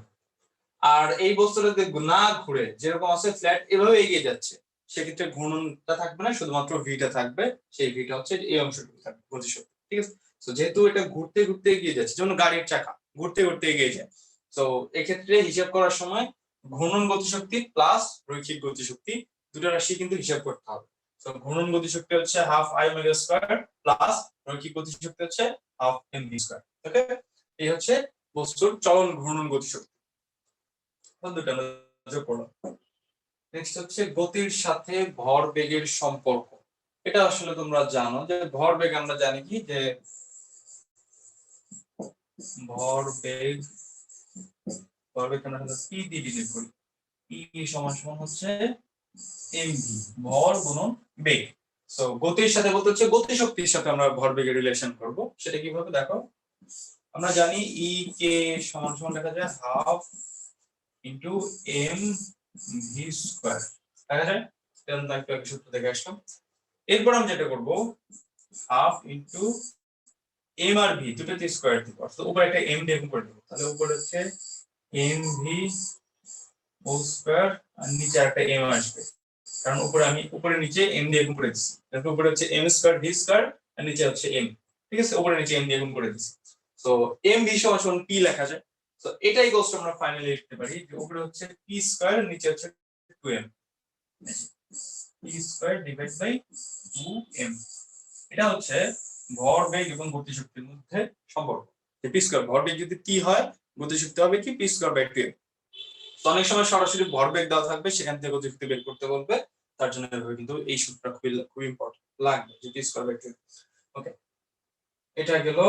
আর এই বস্তুটা দেখবো না ঘুরে যেরকম আছে ফ্ল্যাট এভাবে এগিয়ে যাচ্ছে, সেক্ষেত্রে ঘূর্ণনটা থাকবে না, শুধুমাত্র ভিটা থাকবে। সেই ভিটা হচ্ছে এই অংশটুকু থাকবে গতিশক্তি, ঠিক আছে? তো যেহেতু এটা ঘুরতে ঘুরতে এগিয়ে যাচ্ছে, যেমন গাড়ির চাকা ঘুরতে ঘুরতে এগিয়ে যায়, তো এক্ষেত্রে হিসাব করার সময় ঘূর্ণন গতিশক্তি প্লাস রৈখিক গতিশক্তি দুটো রাশি কিন্তু হিসাব করতে হবে। তো ঘূর্ণন গতিশক্তি হচ্ছে half I omega square plus রৈখিক গতিশক্তি হচ্ছে হাফ এম ভি স্কয়ার। ওকে, এই হচ্ছে বস্তুর চলন ঘূর্ণন গতিশক্তি। দুটো আমরা যোগ করলাম। নেক্সট হচ্ছে গতির সাথে ভরবেগের সম্পর্ক। এটা আসলে তোমরা জানো যে ভরবেগ আমরা জানি কি, যে ভরবেগ আমরা পি দিয়ে ডিনোট করি। পি সমান সমান হচ্ছে এমভি, ভর গুণন বেগ। সো গতির সাথে বলতে হচ্ছে গতিশক্তির সাথে আমরা ভরবেগের রিলেশন করব। সেটা কিভাবে দেখো, আমরা জানি ই কে সমান সমান লেখা যায় half into m v square, দেখা যায়? আমরা একটু সূত্র দেখে আসলাম। এরপর আমরা যেটা করব, half into M R V দুটোতে স্কয়ার দিব, অর্থাৎ উপরে একটা এম দিয়ে গুণ করে দেব। তাহলে উপরে হচ্ছে এম ভি হোল স্কয়ার, আর নিচে একটা এম আসবে, কারণ উপরে নিচে এম দিয়ে গুণ করে দিচ্ছি। তারপর উপরে হচ্ছে এম স্কয়ার ভি স্কয়ার, আর নিচে হচ্ছে এম, ঠিক আছে? উপরে নিচে এম দিয়ে গুণ করে দিচ্ছি। তো এম ভি সমান সমান পি লেখা যায়। তো এটাই গোস আমরা ফাইনালি লিখতে পারি যে উপরে হচ্ছে p স্কয়ার নিচে হচ্ছে 2m, p square divide by 2m। এটা হচ্ছে ভরবেগ এবং গতিশক্তির মধ্যে সম্পর্ক। যে p স্কয়ার ভরবেগ যদি t হয়, গতিশক্তি হবে কি p স্কয়ার বাই 2m। তো অনেক সময় সরাসরি ভরবেগ দেওয়া থাকবে, সেখান থেকে গতিশক্তি বের করতে বলবে, তার জন্য এভাবে কিন্তু এই সূত্রটা খুব ইম্পর্টেন্ট লাগবে, যে p স্কয়ার বাই 2m। ওকে, এটা গেল।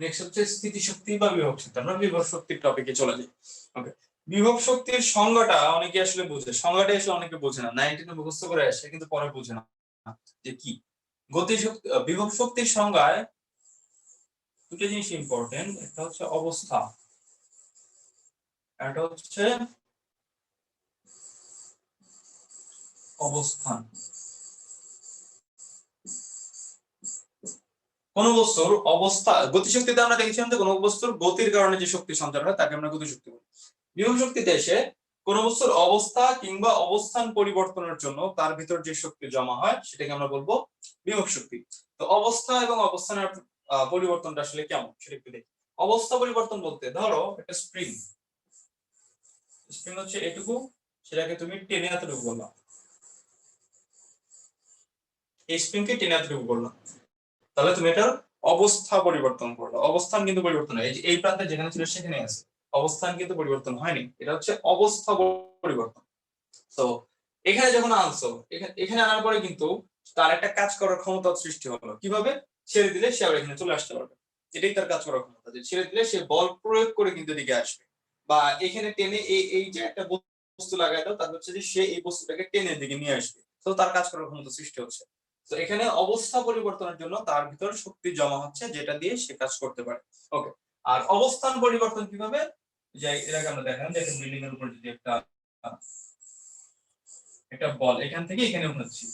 নেক্সট হচ্ছে স্থিতিশক্তি বা বিভব শক্তি। আমরা বিভব শক্তির টপিকে চলে যাই। ওকে, বিভব শক্তির সংজ্ঞাটা অনেকে আসলে বোঝে, সংজ্ঞাটা আসলে অনেকে বোঝে না, 19 মুখস্থ করে আসে কিন্তু পরে বোঝে না যে কি গতিশক্তি। বিভব শক্তির সংজ্ঞায় দুটো জিনিস ইম্পর্টেন্ট, একটা হচ্ছে অবস্থা, এটা হচ্ছে অবস্থান। কোন বস্তুর অবস্থা, গতিশক্তিতে আমরা দেখেছিলাম যে কোন বস্তুর গতির কারণে যে শক্তি সঞ্চার হয় তাকে আমরা গতিশক্তি বলি। বিভব শক্তিতে এসে কোন বস্তুর অবস্থা কিংবা অবস্থান পরিবর্তনের জন্য তার ভিতর যে শক্তি জমা হয় সেটাকে আমরা বলবো বিভব শক্তি। তো অবস্থা এবং অবস্থানের পরিবর্তনটা আসলে কেমন সেটা একটু দেখি। অবস্থা পরিবর্তন বলতে ধরো একটা স্প্রিং, স্প্রিং হচ্ছে এটুকু, সেটাকে তুমি টেনে এতটুকু বললাম, এই স্প্রিংকে টেনে এতটুকু বললাম, তাহলে তুমি এটার অবস্থা পরিবর্তন করলো। অবস্থান কিন্তু পরিবর্তন হয়, এই প্রান্তে যেখানে ছিল সেখানে আছে, অবস্থান কিন্তু পরিবর্তন হয়নি, এটা হচ্ছে অবস্থা পরিবর্তন। তো এখানে যখন আনছো, এখানে আনার পরে কিন্তু তার একটা কাজ করার ক্ষমতা সৃষ্টি হলো। কিভাবে? ছেড়ে দিলে সে আবার এখানে চলে আসতে পারবে, এটাই তার কাজ করার ক্ষমতা, যে ছেড়ে দিলে সে বল প্রয়োগ করে কিন্তু এদিকে আসবে, বা এখানে টেনে এই যে একটা বস্তু লাগাই দাও, তার হচ্ছে যে সে এই বস্তুটাকে টেনে এদিকে নিয়ে আসবে, তো তার কাজ করার ক্ষমতা সৃষ্টি হচ্ছে। তো এখানে অবস্থা পরিবর্তনের জন্য তার ভিতর শক্তি জমা হচ্ছে, যেটা দিয়ে সে কাজ করতে পারে। ওকে, আর অবস্থান পরিবর্তন কিভাবে? যে এর আগে আমরা দেখলাম যে একটা বিল্ডিং এর উপর যদি একটা বল এখান থেকে এখানে উঠাচ্ছি,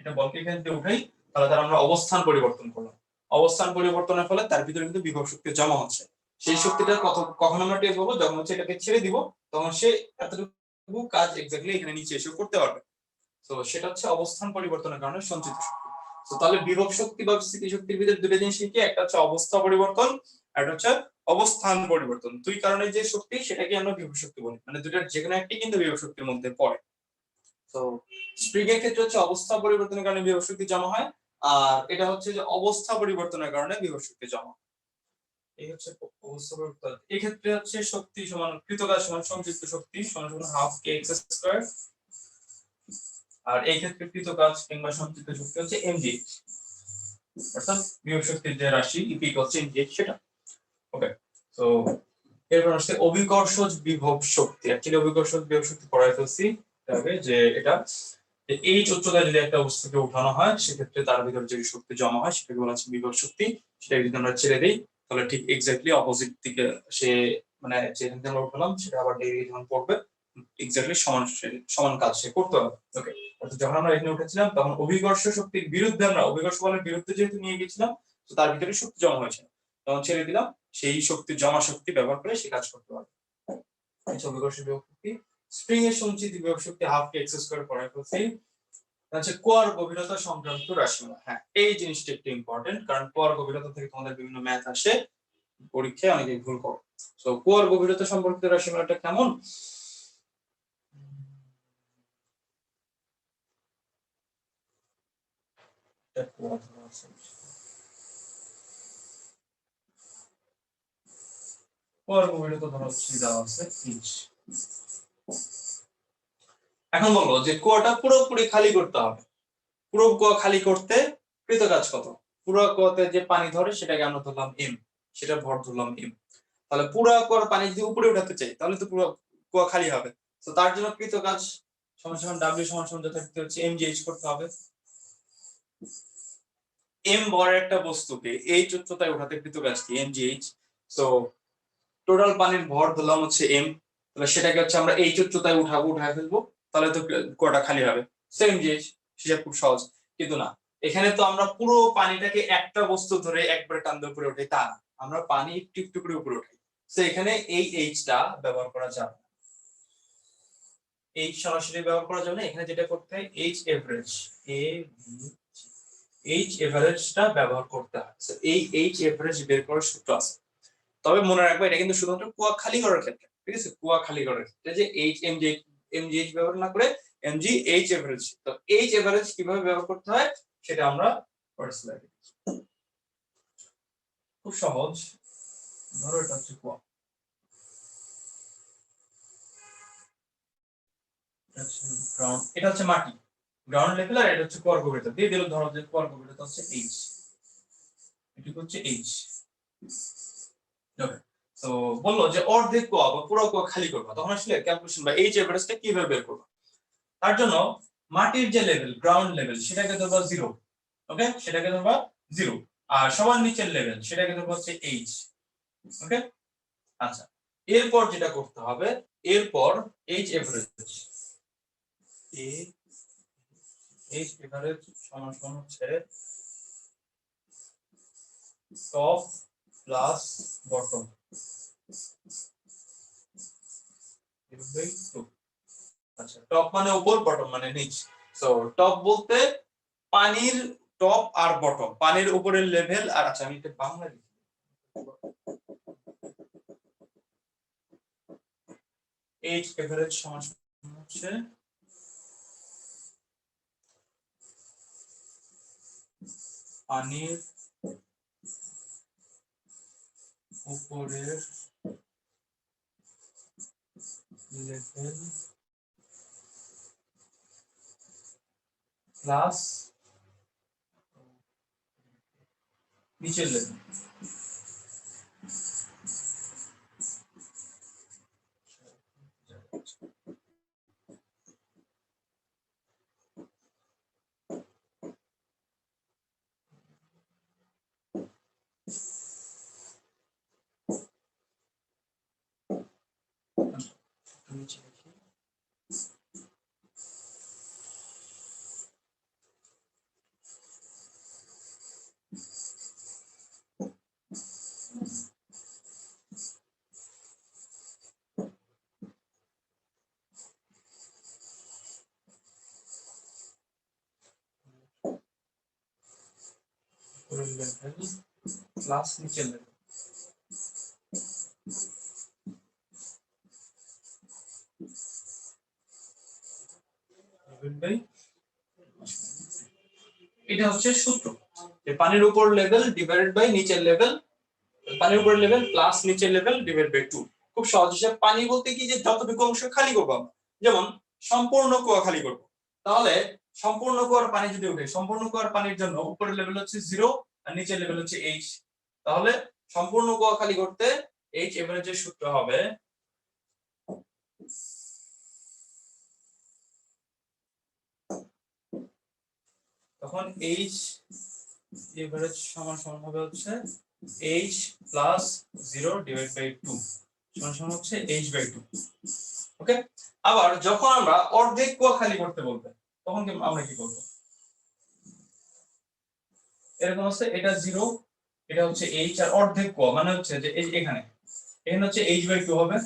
এটা বলকে এখান থেকে উঠাই, তাহলে তার আমরা অবস্থান পরিবর্তন করলাম। অবস্থান পরিবর্তনের ফলে তার ভিতরে কিন্তু বিভব শক্তি জমা হচ্ছে। সেই শক্তিটা কখন আমরা টের পাবো? যখন হচ্ছে এটাকে ছেড়ে দিব, তখন সে এতটুকু কাজ এক্স্যাক্টলি এখানে নিচে এসে করতে পারবে। তো সেটা হচ্ছে অবস্থান পরিবর্তনের কারণে সঞ্চিত শক্তি। তো তাহলে বিভব শক্তি বা স্থিতিশক্তির ভিতরে দুটো জিনিস কি, একটা হচ্ছে অবস্থা পরিবর্তন, আর একটা হচ্ছে অবস্থান পরিবর্তন। দুই কারণে যে শক্তি সেটাকে আমরা বিভব শক্তি বলি, মানে দুটার যেকোনো একটি কিন্তু বিভব শক্তির মধ্যে পড়ে। তো স্প্রিং এর ক্ষেত্রে হচ্ছে অবস্থা পরিবর্তনের কারণে বিভব শক্তি জমা হয়, আর এটা হচ্ছে যে অবস্থা পরিবর্তনের কারণে বিভব শক্তি জমা। এই হচ্ছে অবস্থা পরিবর্তন। এই ক্ষেত্রে হচ্ছে শক্তি সমান কৃতকাজ সমান সংযুক্ত শক্তি সমান সমান হাফ কে এক্স স্কয়ার, আর এই ক্ষেত্রে কৃতকাজ কিংবা সংযুক্ত শক্তি হচ্ছে mgh, অর্থাৎ বিভব শক্তির যে রাশি ইপি হচ্ছে mgh সেটা। ওকে, তো এরপর হচ্ছে অভিকর্ষজ বিভব শক্তি। অ্যাকচুয়ালি অভিকর্ষজ বিভব শক্তি পড়াই ফেলছি তবে, যে এটা এই উচ্চতায় যদি একটা বস্তুকে উঠানো হয় সেক্ষেত্রে তার ভিতরে যে শক্তি জমা হয় সেটাকে বলা হচ্ছে বিভব শক্তি। সেটা যদি আমরা ছেড়ে দিই তাহলে ঠিক এক্স্যাক্টলি অপোজিট দিকে সে, মানে যেখান থেকে আমরা উঠালাম সেটা আবার ডেরিভেটিভ যখন পড়বে এক্স্যাক্টলি সমান কাজ সে করতে হবে। ওকে, অর্থাৎ যখন আমরা এখানে উঠেছিলাম তখন অভিকর্ষ শক্তির বিরুদ্ধে, আমরা অভিকর্ষ বলের বিরুদ্ধে যেহেতু নিয়ে গেছিলাম, তো তার ভিতরে শক্তি জমা হয়েছে, তখন ছেড়ে দিলাম, সেই শক্তি জমা শক্তি ব্যবহার করে সে কাজ করতে পারবে। অভিকর্ষ বিভব শক্তি। স্প্রিং এর সঞ্চিত বিভব শক্তি হাফ কে এক্স স্কয়ার পড়াই ফেলছি। হচ্ছে কোয়ার গভীরতা সংক্রান্ত রাশিমালা। হ্যাঁ, এই জিনিসটা একটু ইম্পর্টেন্ট, কারণ কোয়ার গভীরতা থেকে তোমাদের বিভিন্ন ম্যাথ আসে, পরীক্ষায় অনেকে ভুল করো। তো কোয়ার গভীরতা সম্পর্কিত রাশিমালাটা কেমন? কোয়ার গভীরতা ধরো দেওয়া আছে ইঞ্চ। এখন বলবো যে কুয়াটা পুরোপুরি খালি করতে হবে। পুরো কুয়া খালি করতে কৃত কাজ কত? পুরো কুয়াতে যে পানি ধরে সেটাকে আমরা ধরলাম এম, সেটা ভর ধরলাম এম। তাহলে পুরো কুয়ার পানি যদি উপরে উঠাতে চাই তাহলে তো পুরো কুয়া খালি হবে। তো তার জন্য কৃত কাজ সমান সমান ডাব্লিউ সমান সমান যথারীতি হচ্ছে এমজিএইচ করতে হবে। এম ভরের একটা বস্তুকে এইচ উচ্চতায় উঠাতে কৃত কাজ কি? এমজিএইচ। তো টোটাল পানির ভর ধরলাম হচ্ছে এম, তাহলে সেটাকে হচ্ছে আমরা এইচ উচ্চতায় উঠায় ফেলবো, তাহলে তো কুয়াটা খালি হবে। সেম জিনিস, হিসাব খুব সহজ। কিন্তু না, এখানে তো আমরা পুরো পানিটাকে একটা বস্তু ধরে একবারে টান দিয়ে উপরে উঠাই তা না, আমরা পানি একটু একটু করে উপরে উঠাই। তো এখানে এই এইচটা ব্যবহার করা যাবে না, এইচ সরাসরি ব্যবহার করা যাবে না। এখানে যেটা করতে হয় এইচ এভারেজ, এইচ এভারেজটা ব্যবহার করতে হয়। এই এইচ এভারেজ বের করার সূত্র আছে, তবে মনে রাখবে এটা কিন্তু শুধুমাত্র কুয়া খালি করার ক্ষেত্রে, ঠিক আছে? কুয়া খালি করার ক্ষেত্রে যে এমজিএইচ ব্যবহার না করে এমজিএইচ এভারেজ। তো এইচ এভারেজ কিভাবে ব্যবহার করতে হয় সেটা আমরা পরের স্লাইডে, খুব সহজ। ধরো এটা হচ্ছে কুয়া, এটা হচ্ছে মাটি গ্রাউন্ড লেভেল, আর এটা হচ্ছে কোয়ার গভীরতা দিয়ে দিল। ধরো যে কোয়ার গভীরতা হচ্ছে এইচ, এটি হচ্ছে এইচ। ওকে, তো বললো যে অর্ধেক কোয়া বা পুরো কোয়া খালি করবা, তখন আসলে ক্যালকুলেশন বা এইচ এভারেজটা কিভাবে বের করবা? তার জন্য মাটির যে লেভেল গ্রাউন্ড লেভেল সেটাকে ধরবা 0, ওকে, সেটাকে ধরবা 0, আর সবার নিচের লেভেল সেটাকে ধরবা হচ্ছে এইচ, ওকে। আচ্ছা, এরপর যেটা করতে হবে, এরপর এইচ এভারেজ, এইচ এভারেজ সমান সমান হচ্ছে top plus bottom divide by 2। আচ্ছা, টপ মানে উপর, বটম মানে নিচ। সো টপ বলতে পানির টপ আর বটম, পানির উপরের লেভেল। আর আচ্ছা আমি এটা বাংলা লিখি, এইচ এভারেজ সমান সমান হচ্ছে পানির উপরের লেভেল প্লাস নিচের লেভেল। নিচে লিখি, উপরের লেভেল প্লাস নিচের লেভেল। এটা হচ্ছে সূত্র, যে পানির উপর লেভেল ডিভাইডেড বাই নিচের লেভেল, পানির উপর লেভেল প্লাস নিচের লেভেল ডিভাইড বাই 2। খুব সহজ হিসাব। পানি বলতে কি, যে যতটুকু অংশ খালি করব আমরা, যেমন সম্পূর্ণ কুয়া খালি করব, তাহলে সম্পূর্ণ কুয়ার পানি যদি উঠে, সম্পূর্ণ কুয়ার পানির জন্য উপরের লেভেল হচ্ছে 0 আর নিচের লেভেল হচ্ছে এইচ। তাহলে সম্পূর্ণ কুয়া খালি করতে এইচ এভারেজের সূত্র হবে তখন এইচ এভারেজ সমান সমান হবে হচ্ছে এইচ প্লাস 0 ডিভাইড বাই 2 সমান সমান হচ্ছে এইচ বাই 2। ওকে, আবার যখন আমরা অর্ধেক কুয়া খালি করতে বলবে তখন আমরা কি করব? এরকম আছে, এটা 0, এটা হচ্ছে এইচ, আর অর্ধেক কুয়া মানে হচ্ছে যে এখানে এখানে হচ্ছে এইচ বাই 2 হবে।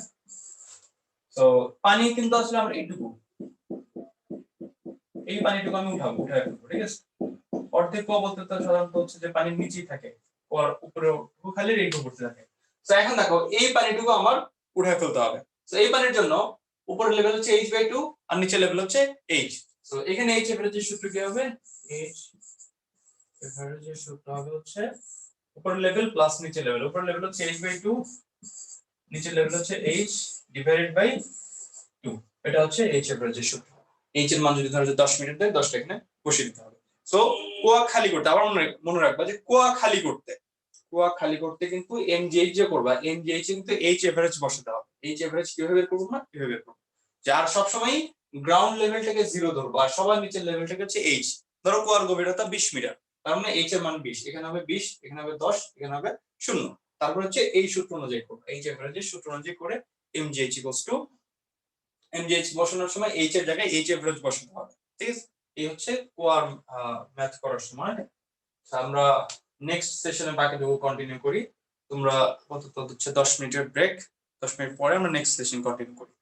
তো পানি কিন্তু আসলে আমরা এইটুকু, এই পানিটুকু আমি উঠাবো, ঠিক আছে? অর্ধেক কুয়া বলতে তো সাধারণত হচ্ছে যে পানির নিচেই থাকে, কুয়ার উপরে খালি এইটুকু পড়তে থাকে। তো এখন দেখো এই পানিটুকু আমার উঠায় ফেলতে হবে। তো এই পানির জন্য উপরের লেভেল হচ্ছে এইচ বাই 2 আর নিচের লেভেল হচ্ছে এইচ। তো এখানে এইচ এভারেজের সূত্র কি হবে? এইচ এভারেজের সূত্র হবে হচ্ছে উপরের লেভেল প্লাস নিচের লেভেল। উপরের লেভেল হচ্ছে এইচ বাই 2, নিচের লেভেল হচ্ছে এইচ ডিভাইডেড বাই 2। এটা হচ্ছে এইচ এভারেজের সূত্র। এইচ এর মান যদি ধরো যে 10 মিটার দেয়, 10টা এখানে বসিয়ে দিতে হবে। সো কুয়া খালি করতে আবার মনে রাখবা যে কুয়া খালি করতে কিন্তু এমজিএইচ যে করবা, এমজিএইচ কিন্তু এইচ এভারেজ বসাতে হবে। এইচ এভারেজ কিভাবে বের করব না, কিভাবে বের করব? যার সব সময় গ্রাউন্ড লেভেলটাকে 0 ধরবো আর সবার নিচের লেভেলটাকে হচ্ছে এইচ। ধরো কুয়ার গভীরতা 20 মিটার, তার মানে এইচ এর মান 20, এখানে হবে 20, এখানে হবে 10, এখানে হবে 0। তারপর হচ্ছে এই সূত্র অনুযায়ী করব, এইচ এভারেজের সূত্র অনুযায়ী করে এমজিএইচ ইকুয়ালস টু এমজিএইচ বসানোর সময় এইচ এর জায়গায় এইচ এভারেজ বসাতে হবে, ঠিক আছে? এই হচ্ছে কোয়ার ম্যাথ করার সময়। আমরা নেক্সট সেশনে বাকিটুকু কন্টিনিউ করি। তোমরা কত হচ্ছে 10 মিনিটের ব্রেক, 10 মিনিট পরে আমরা নেক্সট সেশন কন্টিনিউ করি।